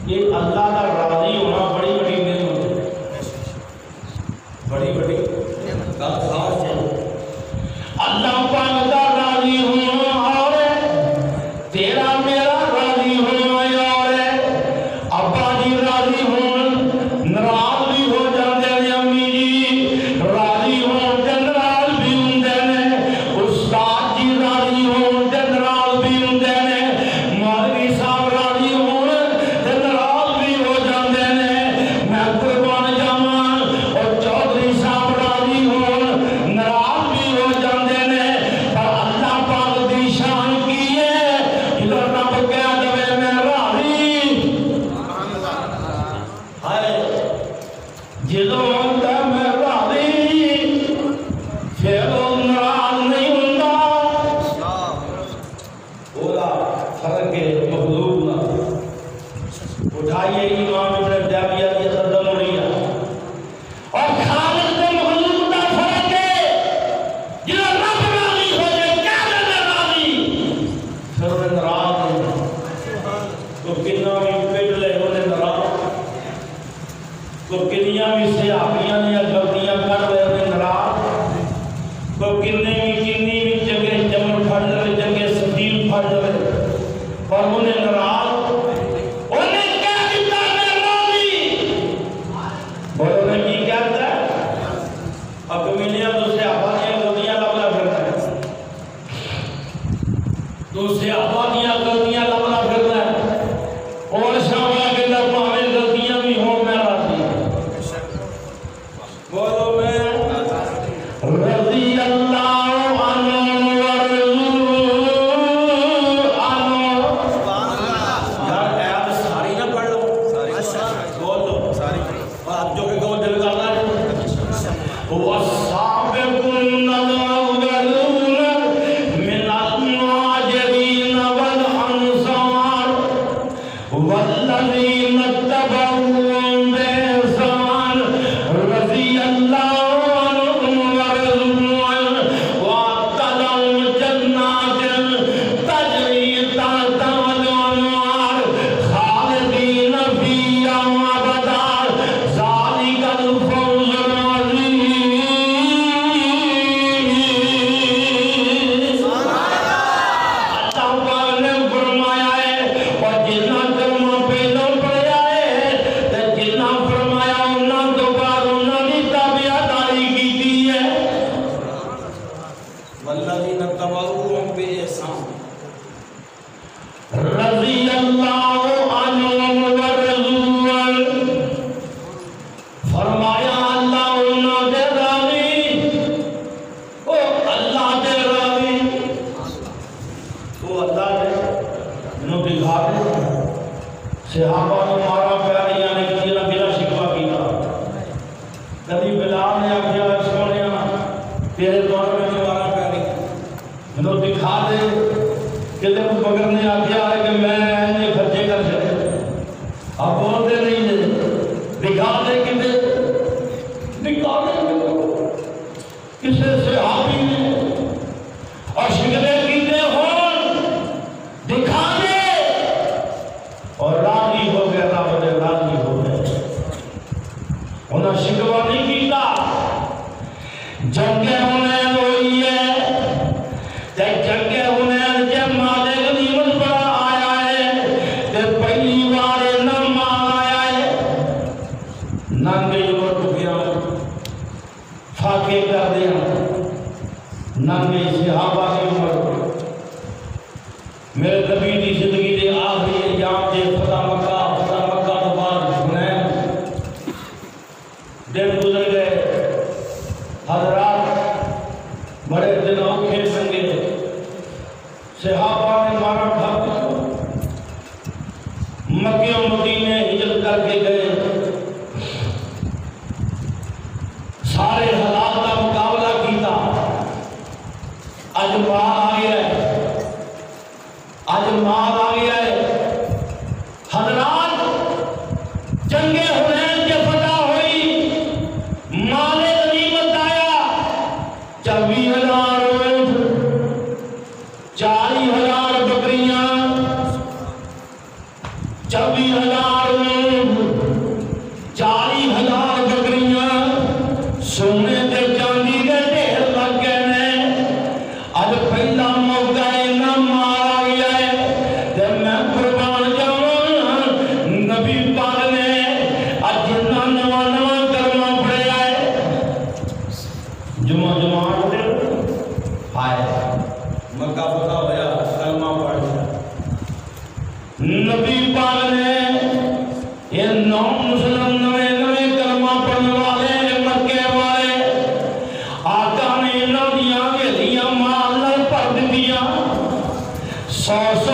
یہ اللہ کا راضی ہونا بڑی بڑی نعمت ہے بڑی بڑی گل خاص ہے اللہ پاک کا راضی ہونا اور تیرا میرا راضی ہونا اور ابا جی راضی ہون ناراض بھی ہو جاندے نے امی جی راضی ہون تے ناراض بھی ہوندے نے استاد جی راضی ہون تے ناراض بھی ہوندے نے مولوی صاحب راضی ہون تے ناراض بھی ہو جاندے نے میں قربان جاواں اور چودھری صاحب راضی ہون ناراض بھی ہو جاندے نے پر اللہ پاک دی شان کی ہے جدوں رب کہہ دے میں راضی ہائے جدوں آندا میں راضی پھر وہ ناراض نہیں ہوندا اولا فرق ہے مخلوق کا اٹھائیے امام ابن تیمیہ کی قدم اڑیا اور خالق تے مخلوق کا فرق ہے جدوں رب راضی ہو جائے کیا دے راضی پھر وہ ناراض نہیں تو کتنا بھی پڑھ لے وہ ناراض کو کنیاں بھی صحابیاں نے غلطیاں کر لے وہ ناراض کو کنی بھی جگہ جمل پھڑ لے جگہ سبیل پھڑ لے پر انہیں ناراض انہیں کیا دیتا میں راضی بولو میں کی کہتا ہے اب ملیاں تو صحابہ نے غلطیاں لبلا پھرنا ہے تو صحابہ دیا غلطیاں لبلا پھرنا ہے اور شاملہ کے اندر پاوے غلطیاں بھی ہوں میں راضی بولو میں رضی اللہ عنہ ورضو عنہ یار ایت ساری نہ پڑھ لو بول لو ساری اور اب جو کہ دل کرنا ہے والسابقون الأولون من المهاجرين والأنصار والذين اتبعوهم بإحسان رضي الله عنهم ورضوا عنه وأعد لهم جنات تجري تحتها الأنهار خالدين فيها أبدا ذلك الفوز العظيم اللہ پاک نے فرمایا ہے اور جتنا کلمہ پہلو پڑھیا ہے تے جتنا فرمایا انہاں تو بعد انہاں دی تابعداری کیتی ہے والذین تبعوهم بإحسان رضی اللہ عنہم ورضوا عنہ فرمایا اللہ انہاں دے راضی او اللہ دے راضی او اللہ دے انہوں دکھا دے صحابہ نے مارا پیاریاں نے کیا بلا شکوا کیتا کبھی بلال نے آخیا سونیا تیرے دور میں مارا پیاری انہوں دکھا دے کہتے ہیں مگر نے آخیا ہے کہ میں یہ خرچے کر چلے آپ بولتے نہیں ہیں دکھا دے کہتے دکھا دے کسے صحابی نے اور شکلے کیتے ہون دکھا دے اور راضی ہو گیا رب دے راضی ہو گئے انہاں شکوا نہیں کیتا جنگ حنین ہوئی ہے تے جنگ حنین کے مال غنیمت بڑا آیا ہے تے پہلی بار نہ مال آیا ہے ننگے عمر گیا فاقے کر دیا ننگے صحابہ کی عمر میرے نبی کی زندگی دے آخری ایام دے فتح مکہ تو بعد حنین دن گزر گئے حضرات بڑے دن اوکھے سنگے صحابہ نے مارا کھا مکہ و مدینے ہجرت کر کے گئے سارے حالات کا مقابلہ کیتا اج مال آ گیا ہے اج مال آ گیا ہے حضرات جنگ حنین کے فتح ہوئی مال غنیمت آیا 24,000 اونٹ 100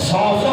100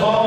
100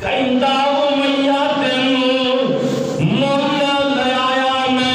ਕਹਿੰਦਾ ਉਹ ਮਈਆ ਤੈਨੂੰ ਮੁੱਲ ਲਿਆਇਆ ਮੈਂ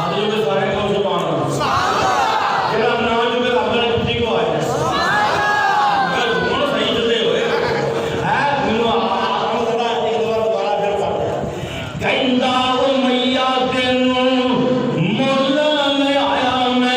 ਅੱਜ ਦੇ ਸਾਰੇ ਕੋ ਸੁਭਾਨ ਅੱਲਾਹ ਜਿਹੜਾ ਨਾ ਜੁਗੇ ਰੱਬ ਨੇ ਦਿੱਤੀ ਕੋ ਆਇਆ ਮੈਂ ਹੁਣ ਸਹੀ ਜਦੇ ਹੋਏ ਹੈ ਮੈਨੂੰ ਆਪ ਥੋੜਾ ਇੱਕ ਦੋ ਵਾਰ ਦੁਬਾਰਾ ਫਿਰ ਪੜ੍ਹ ਕਹਿੰਦਾ ਉਹ ਮਈਆ ਤੈਨੂੰ ਮੁੱਲ ਲਿਆਇਆ ਮੈਂ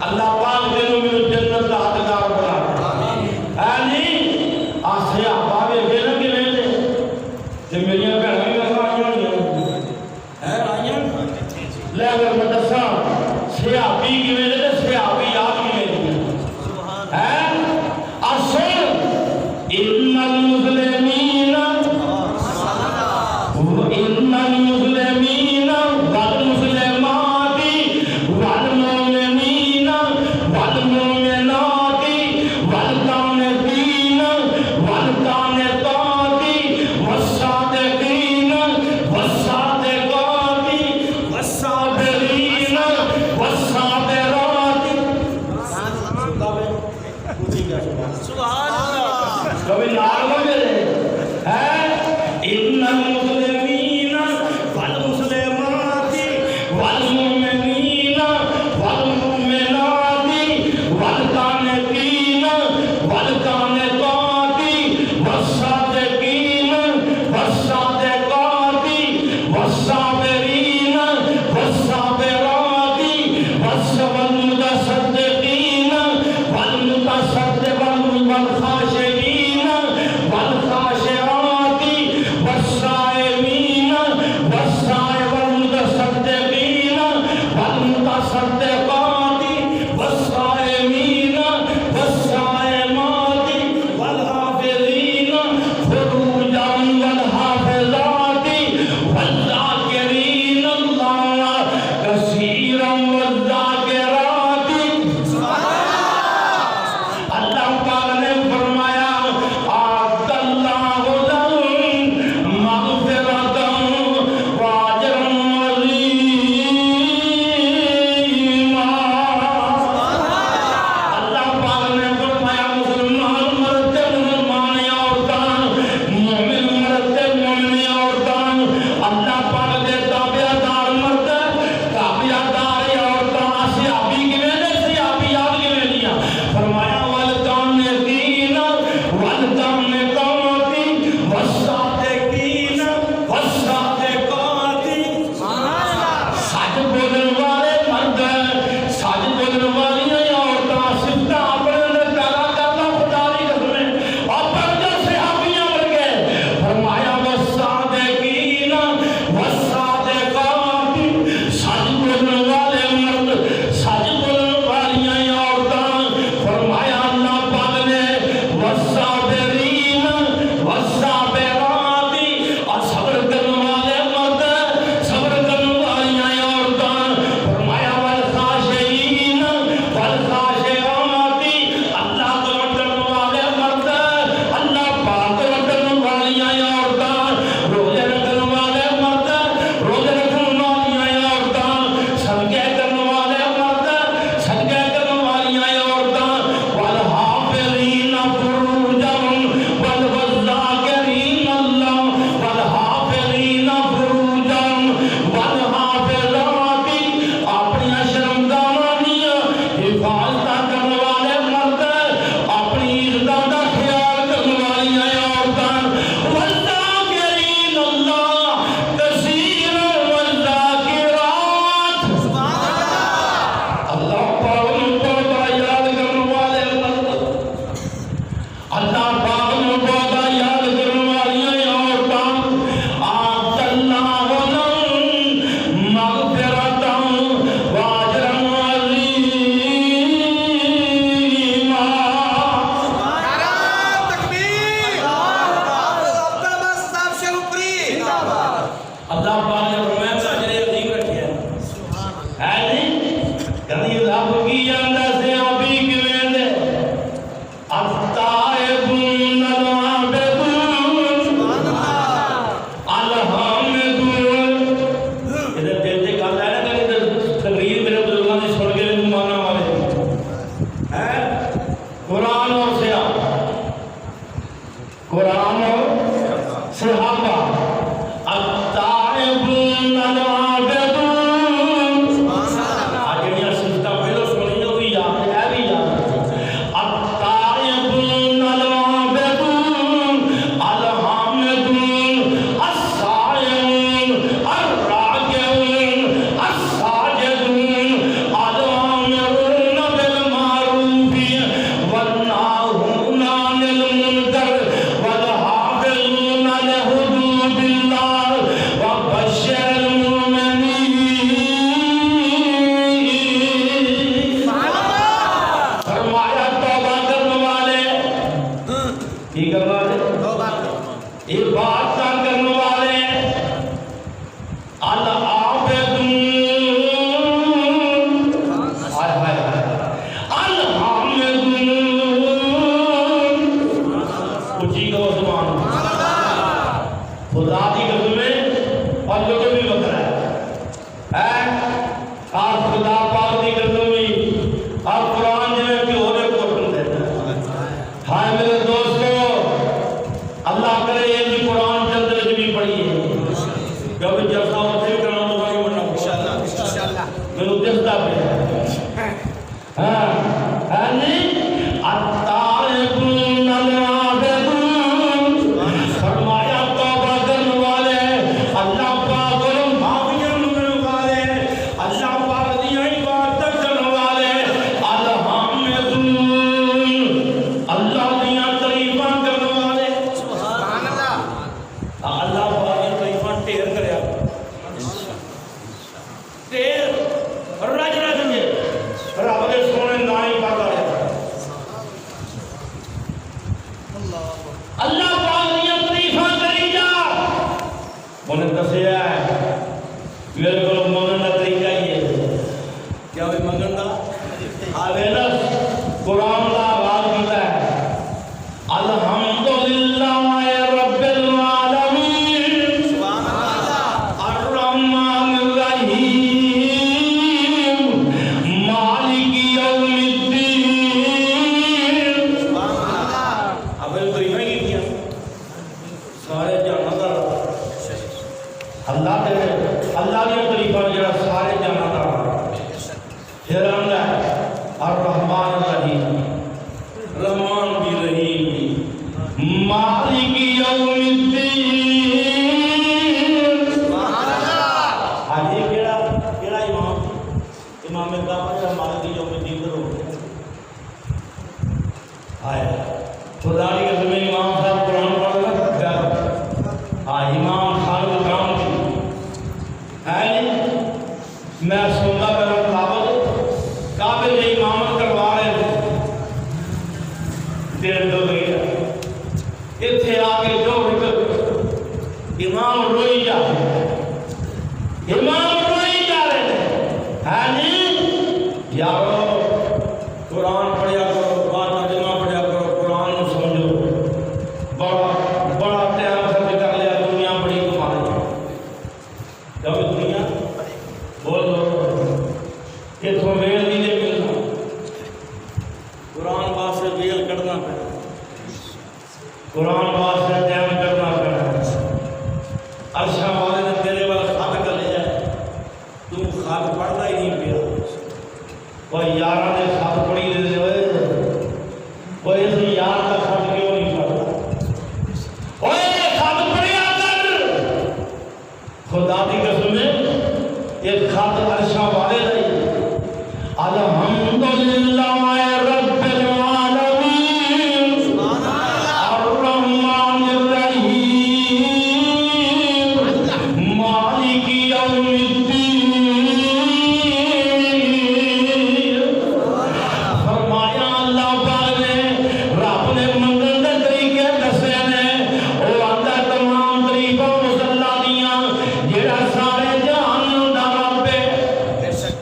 اللہ پاک تینوں میرے جنت کا حقدار بنا جی آسے آپا بھی اگے نہ گلے دے تے میریاں بھیناں بھی میرے آئیاں ہیں آئیاں لے اگر میں دساں صحابی کیویں دے تے صحابی آپ کیویں دے اصل ان المسلمین ان المسلمین والمسلمات والمؤمنین والمؤمنات فرمایا توبہ کرنے والے اللہ پاک کو معافیاں منگنے والے اللہ پاک دی عبادت کرنے والے الحمدللہ اللہ دیاں تعریفاں کرنے والے سبحان اللہ اللہ پاک دی تعریفاں ٹھیر کریا ٹھیر رج رج میں رب دے سونے نام ہی پاک آیا اللہ پاک دیاں تعریفاں کری جا انہیں دسیا ہے میرے کو منگن کا طریقہ ہی ہے کیا ہوئی منگن کا آوے نا قرآن کا آغاز کیتا ہے الحمدللہ رب العالمین سبحان اللہ الرحمن الرحیم مالک یوم الدین سبحان اللہ اول طریقہ ہی کیا سارے جانا دا اللہ دے اللہ نے طریقہ جڑا سارے جانا دا پھر آندا ہے الرحمن الرحیم رحمان بھی رحیم بھی مالک یوم الدین سبحان اللہ آج یہ کیڑا امام امام کعبہ جڑا مالک یوم الدین کرو آیا خدا کی قسم امام صاحب قرآن پڑھ رہا تھا امام خالد کام کی ہے میں سنتا پہلا تلاوت کعبے میں امامت کروا رہے تھے دیر دو گئی اتنے آ کے جو امام روئی جا رہے تھے ہے جی یارو قرآن پڑھیا کرو بات ترجمہ پڑھیا کرو قرآن کو سمجھو بڑا ٹائم خرچ کر لیا دنیا بڑی کمائی جب دنیا بول دو اتوں ویل نہیں دے ملنا قرآن واسطے ویل کٹنا پڑا قرآن واسطے ٹائم کرنا پڑا عرشہ والے نے تیرے والا خط کر لیا تو خط پڑھتا ہی نہیں پیا وہ یارہ نے خط پڑھی دے دے وہ اس یار کا خط کیوں نہیں پڑھتا اوے خط پڑھیا کر خدا دی قسم ہے یہ خط عرشہ والے نہیں الحمدللہ رب العالمین سبحان اللہ الرحمن الرحیم مالک یوم الدین فرمایا اللہ پاک نے رب نے منگل دے طریقے دسے نے وہ آندا تمام طریقوں مسلح دیاں جڑا سارے جہان دا رب ہے بے شک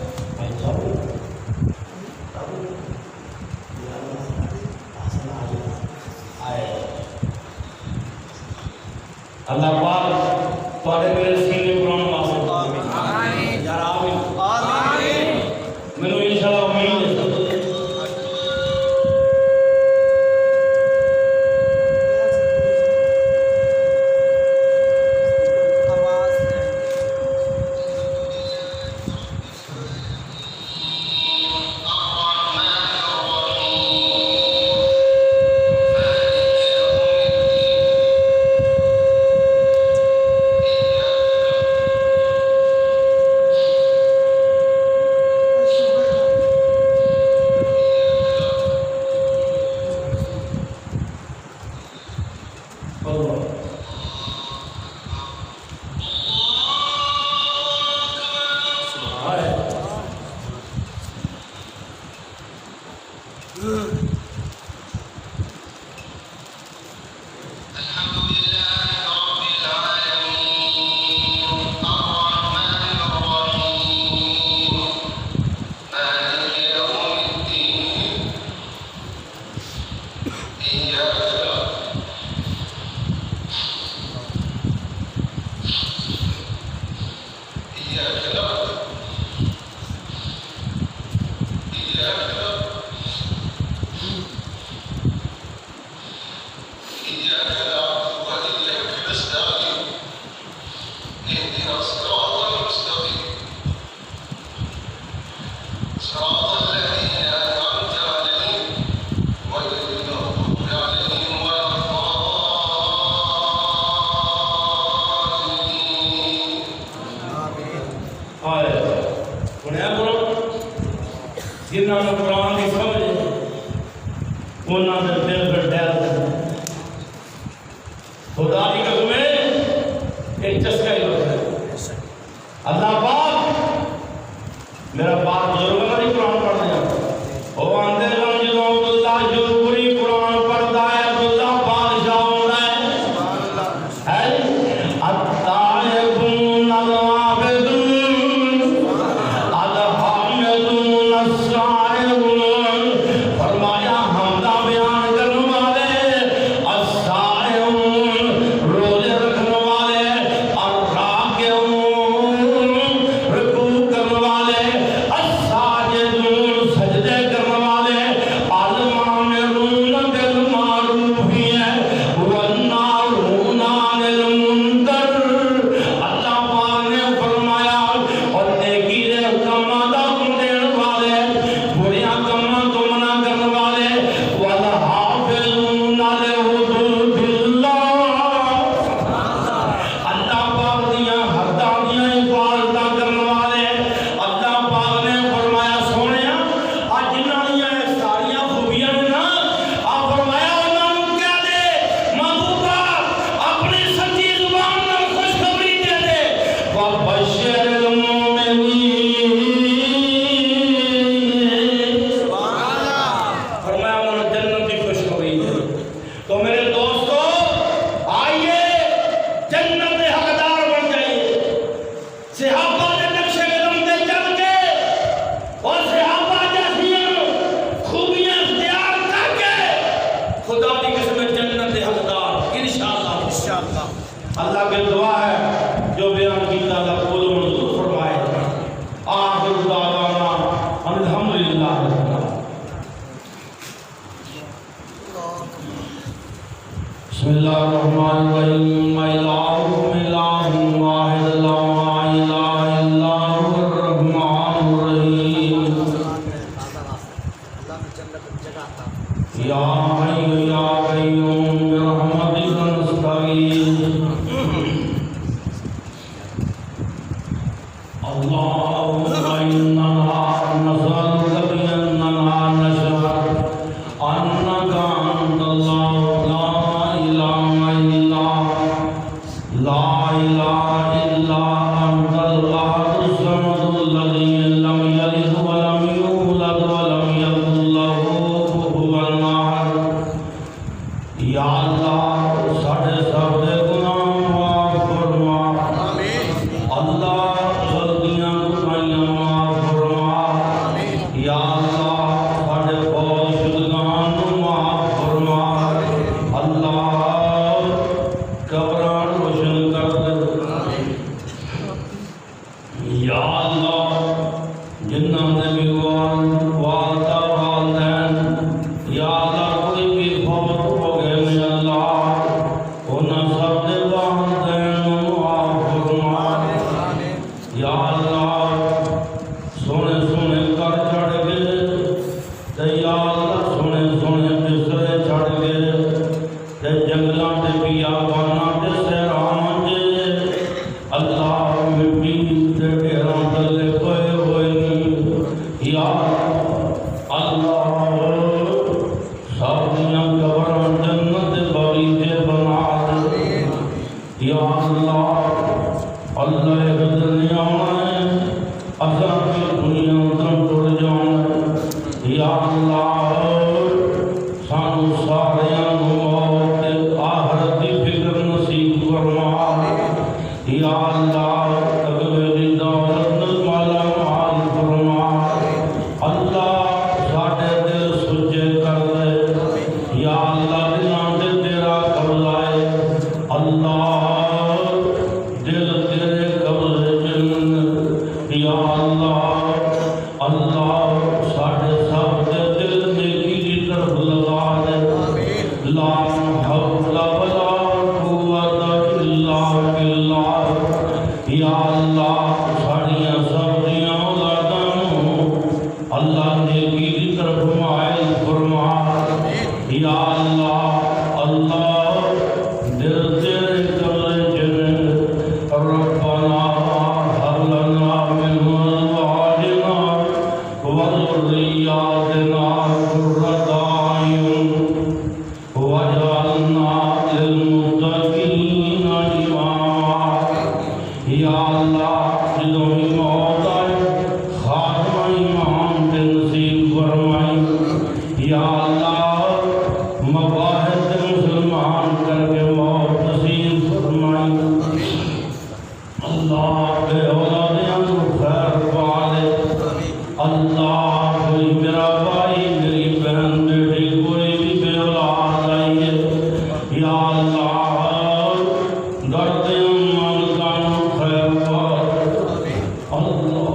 اللہ پاک تواڈے میرے سینے قرآن واسطے آمین یار آمین آمین مینوں انشاءاللہ امید ہے انہوں نے دل پر ڈیل خدا کی قسم ہے ایک چسکا ہی ہوتا ہے اللہ پاک میرا پاک بزرگ والی قرآن پڑھ دیا وہ آندے رہا جدو عبداللہ جو پوری قرآن پڑھتا ہے عبداللہ بادشاہ ہوتا ہے الطائبون العابدون الحامدون السائحون فرمایا حمدہ بیان کرنے والے السائحون روزے رکھنے والے الراکعون رکوع کرنے والے الساجدون سجدے کرنے والے المامرون بالمعروف والناہون عن المنکر اللہ پاک نے فرمایا اور نیکی دے کماں دا حکم دینے والے بریاں کماں تو منع کرنے والے والحافظون لحدود اللہ اللہ پاک دیاں حداں دیاں حفاظتاں کرنے والے اللہ پاک نے فرمایا سونیا آج جنہاں دیاں ساریاں خوبیاں نے نا آپ فرمایا انہاں نوں کہہ دے محبوبہ اپنی سچی زبان نال خوشخبری دے دے وبشر المؤمنین فرمایا انہوں نے جنت کی خوشخبری دے تو میرے دوستو آئیے جنت کے حقدار بن جائیے صحابہ کے نقشے قدم تے چل کے اور صحابہ جیسی خوبیاں اختیار کر کے خدا کی قسم جنت کے حقدار انشاءاللہ اللہ کی دعا ہے جو بیان کیتا اللہ قبول و منظور فرمائے آخر دعوانا الحمدللہ رب العالمین بسم اللہ الرحمن الرحیم الہکم الہ واحد لا الہ الا هو الرحمن الرحیم یا حی یا قیوم برحمتک نستغیث اللهم إننا نسألك بأننا نشهد أنك أنت الله لا إله إلا أنت الأحد الصمد الذي لم يلد ولم يولد ولم يكن له كفوا أحد یا اللہ ساڑھے ساڑھے گناہ معاف فرما اللہ غلطیاں گناہیاں معاف فرما یا اللہ ساڑھے فوج شدگان معاف فرما اللہ قبران روشن کر دے یا اللہ جنہ نے بھی والدہ والدین یا اللہ کوئی بھی فوت ہو گئے میں اللہ انہاں سب دے والدین معاف فرما یا اللہ سونے سونے کر چڑھ گئے تے یا اللہ سونے سونے بسرے چڑھ گئے تے جنگلاں تے بیاباناں تے سہراواں تے اللہ مٹی تے ڈیراں تلے پئے ہوئے یا اللہ سب دیاں قبراں جنت باغیچے بنا دے یا اللہ اللہ حضر نے آنا ہے اساں کی دنیا تو ٹر جانا ہے یا اللہ سانو ساریاں نوں موت تے آخرت دی فکر نصیب فرما یا اللہ اگلے دی دولت نال مالا مال فرما اللہ ساڈے دل سجے کر دے یا اللہ دلاں تے تیرا قبضہ ہے اللہ دل تیرے قبضے چن یا اللہ اللہ ساڈے سب دے دل نیکی دی طرف لگا دے لا حول ولا قوت الا باللہ یا اللہ ساڑیاں سب دیاں اولاداں نوں اللہ نیکی دی طرف مائل فرما یا اللہ اللہ دل تیرے قبضے چن ربنا هب لنا من ازواجنا وذرياتنا قرة اعين یا اللہ مواحد مسلمان کر کے موت نصیب فرمائی اللہ بے اولادیاں کو خیر پالے اللہ کوئی میرا بھائی میری بہن بیٹی کوئی بھی بے اولاد آئی ہے یا اللہ درد امانتان خیر پالے اللہ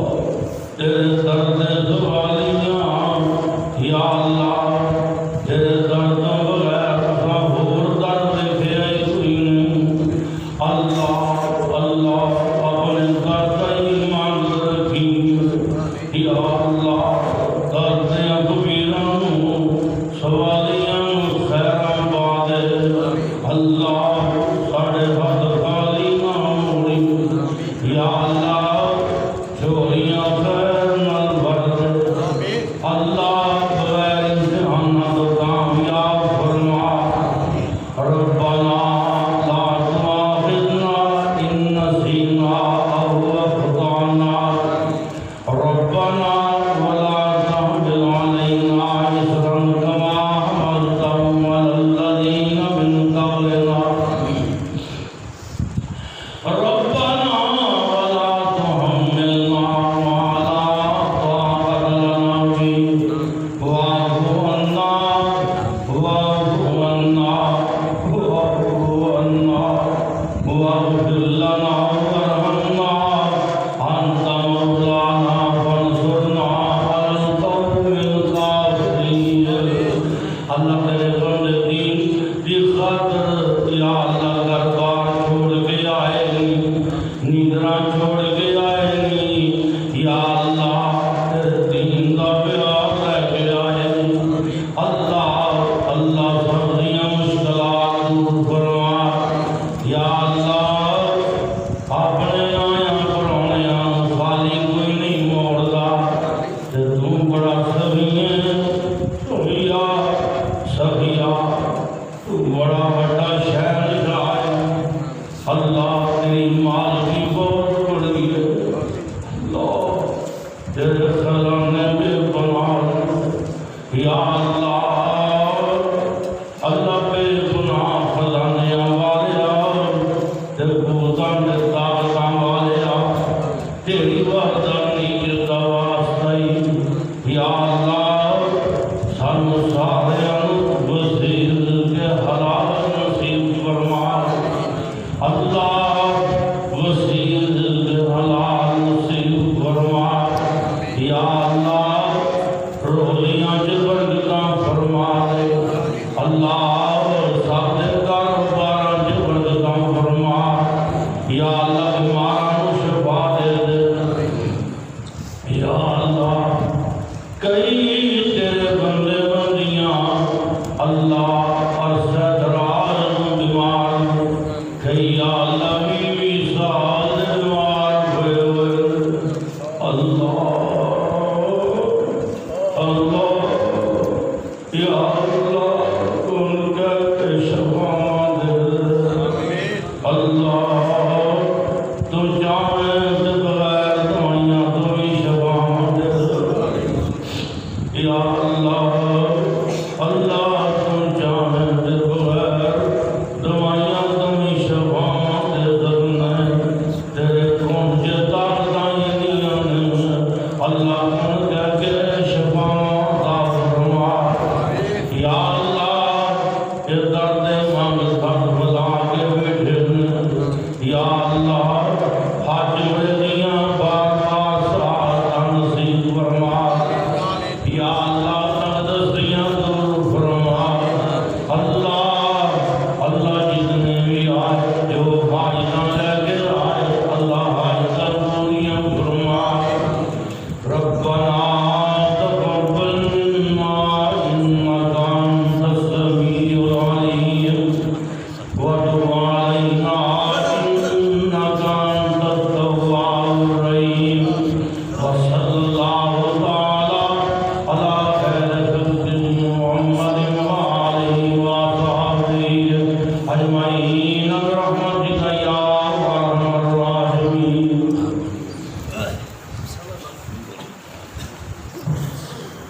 تیرے درد زوالیاں یا اللہ تیرے درد بغیر خبور درد دیکھے آئی کوئی نہیں اللہ اللہ اپنے درد ایمان رکھی یا اللہ دردیاں کبیران سوالیاں خیران بادے اللہ ساڑھے حد خالی نہ موڑی یا اللہ چوریاں خیر نل بھر اللہ بغیر امتحانہ تو کامیاب فرما ربنا لا تؤاخذنا إن نسينا أو أخطأنا ربنا ولا تحمل علينا إصرا كما حملته على الذين من قبلنا ربنا ولا تحملنا ما لا طاقة لنا به واعف عنا واعف عنا واعف عنا واغفر لنا وارحمنا أنت مولانا فانصرنا على القوم الكافرين اللہ تیرے بندے کی خاطر یا اللہ دربار چھوڑ کے آئے گی نیندراں چھوڑ کے آئے گی یا اللہ تیرے دین دا پیار لے کے آئے گی اللہ اللہ سبزیاں مشکلات دور فرما یا اللہ اپنے آیاں پرونیاں خالی کوئی نہیں موڑدا تے تم بڑا سبیا تو بڑا بڑا شہر جائے اللہ تیری مال کی بہت بڑی ہے اللہ تیرے خزانے میں بنا یا اللہ اللہ بے گناہ خزانے والے تیرے بوتان دے طاقتاں والے تیری وحدانی کے واسطے یا اللہ سانو سارے وسیل کے حلال نصیب فرما اللہ وسیل کے حلال نصیب فرما یا اللہ روزیاں چ برکتاں فرما دے اللہ سب دے کاروباراں چ برکتاں فرما یا اللہ بیماراں نوں شفا دے دے یا اللہ کئی تیرے بندے بندیاں اللہ عرصہ دراز بیمار کئی اللہ بھی سال بیمار ہوئے ہوئے اللہ اللہ یا اللہ ان کے شفا دے اللہ تو جانے سے بغیر دوائیاں تو بھی شفا دے یا اللہ اللہ تو جانے سے بغیر دوائیاں تو بھی شفا دے سکنے تیرے کون سے طاقتیں دیا نے اللہ ان کے شفا عطا فرما یا اللہ یہ درد مانگ درد بلا کے بیٹھے یا اللہ حج میں دیاں بار بار سعادت نصیب فرما یا اللہ تقدسیاں دور فرما اللہ اللہ جتنے بھی آئے جو حاجتاں لے کے آئے اللہ حاجتاں پوریاں فرما ربنا تقبل منا انك انت السميع العليم وتب علينا انك انت التواب الرحيم وصلى الله تعالى على خير خلق محمد وآله وصحبه أجمعين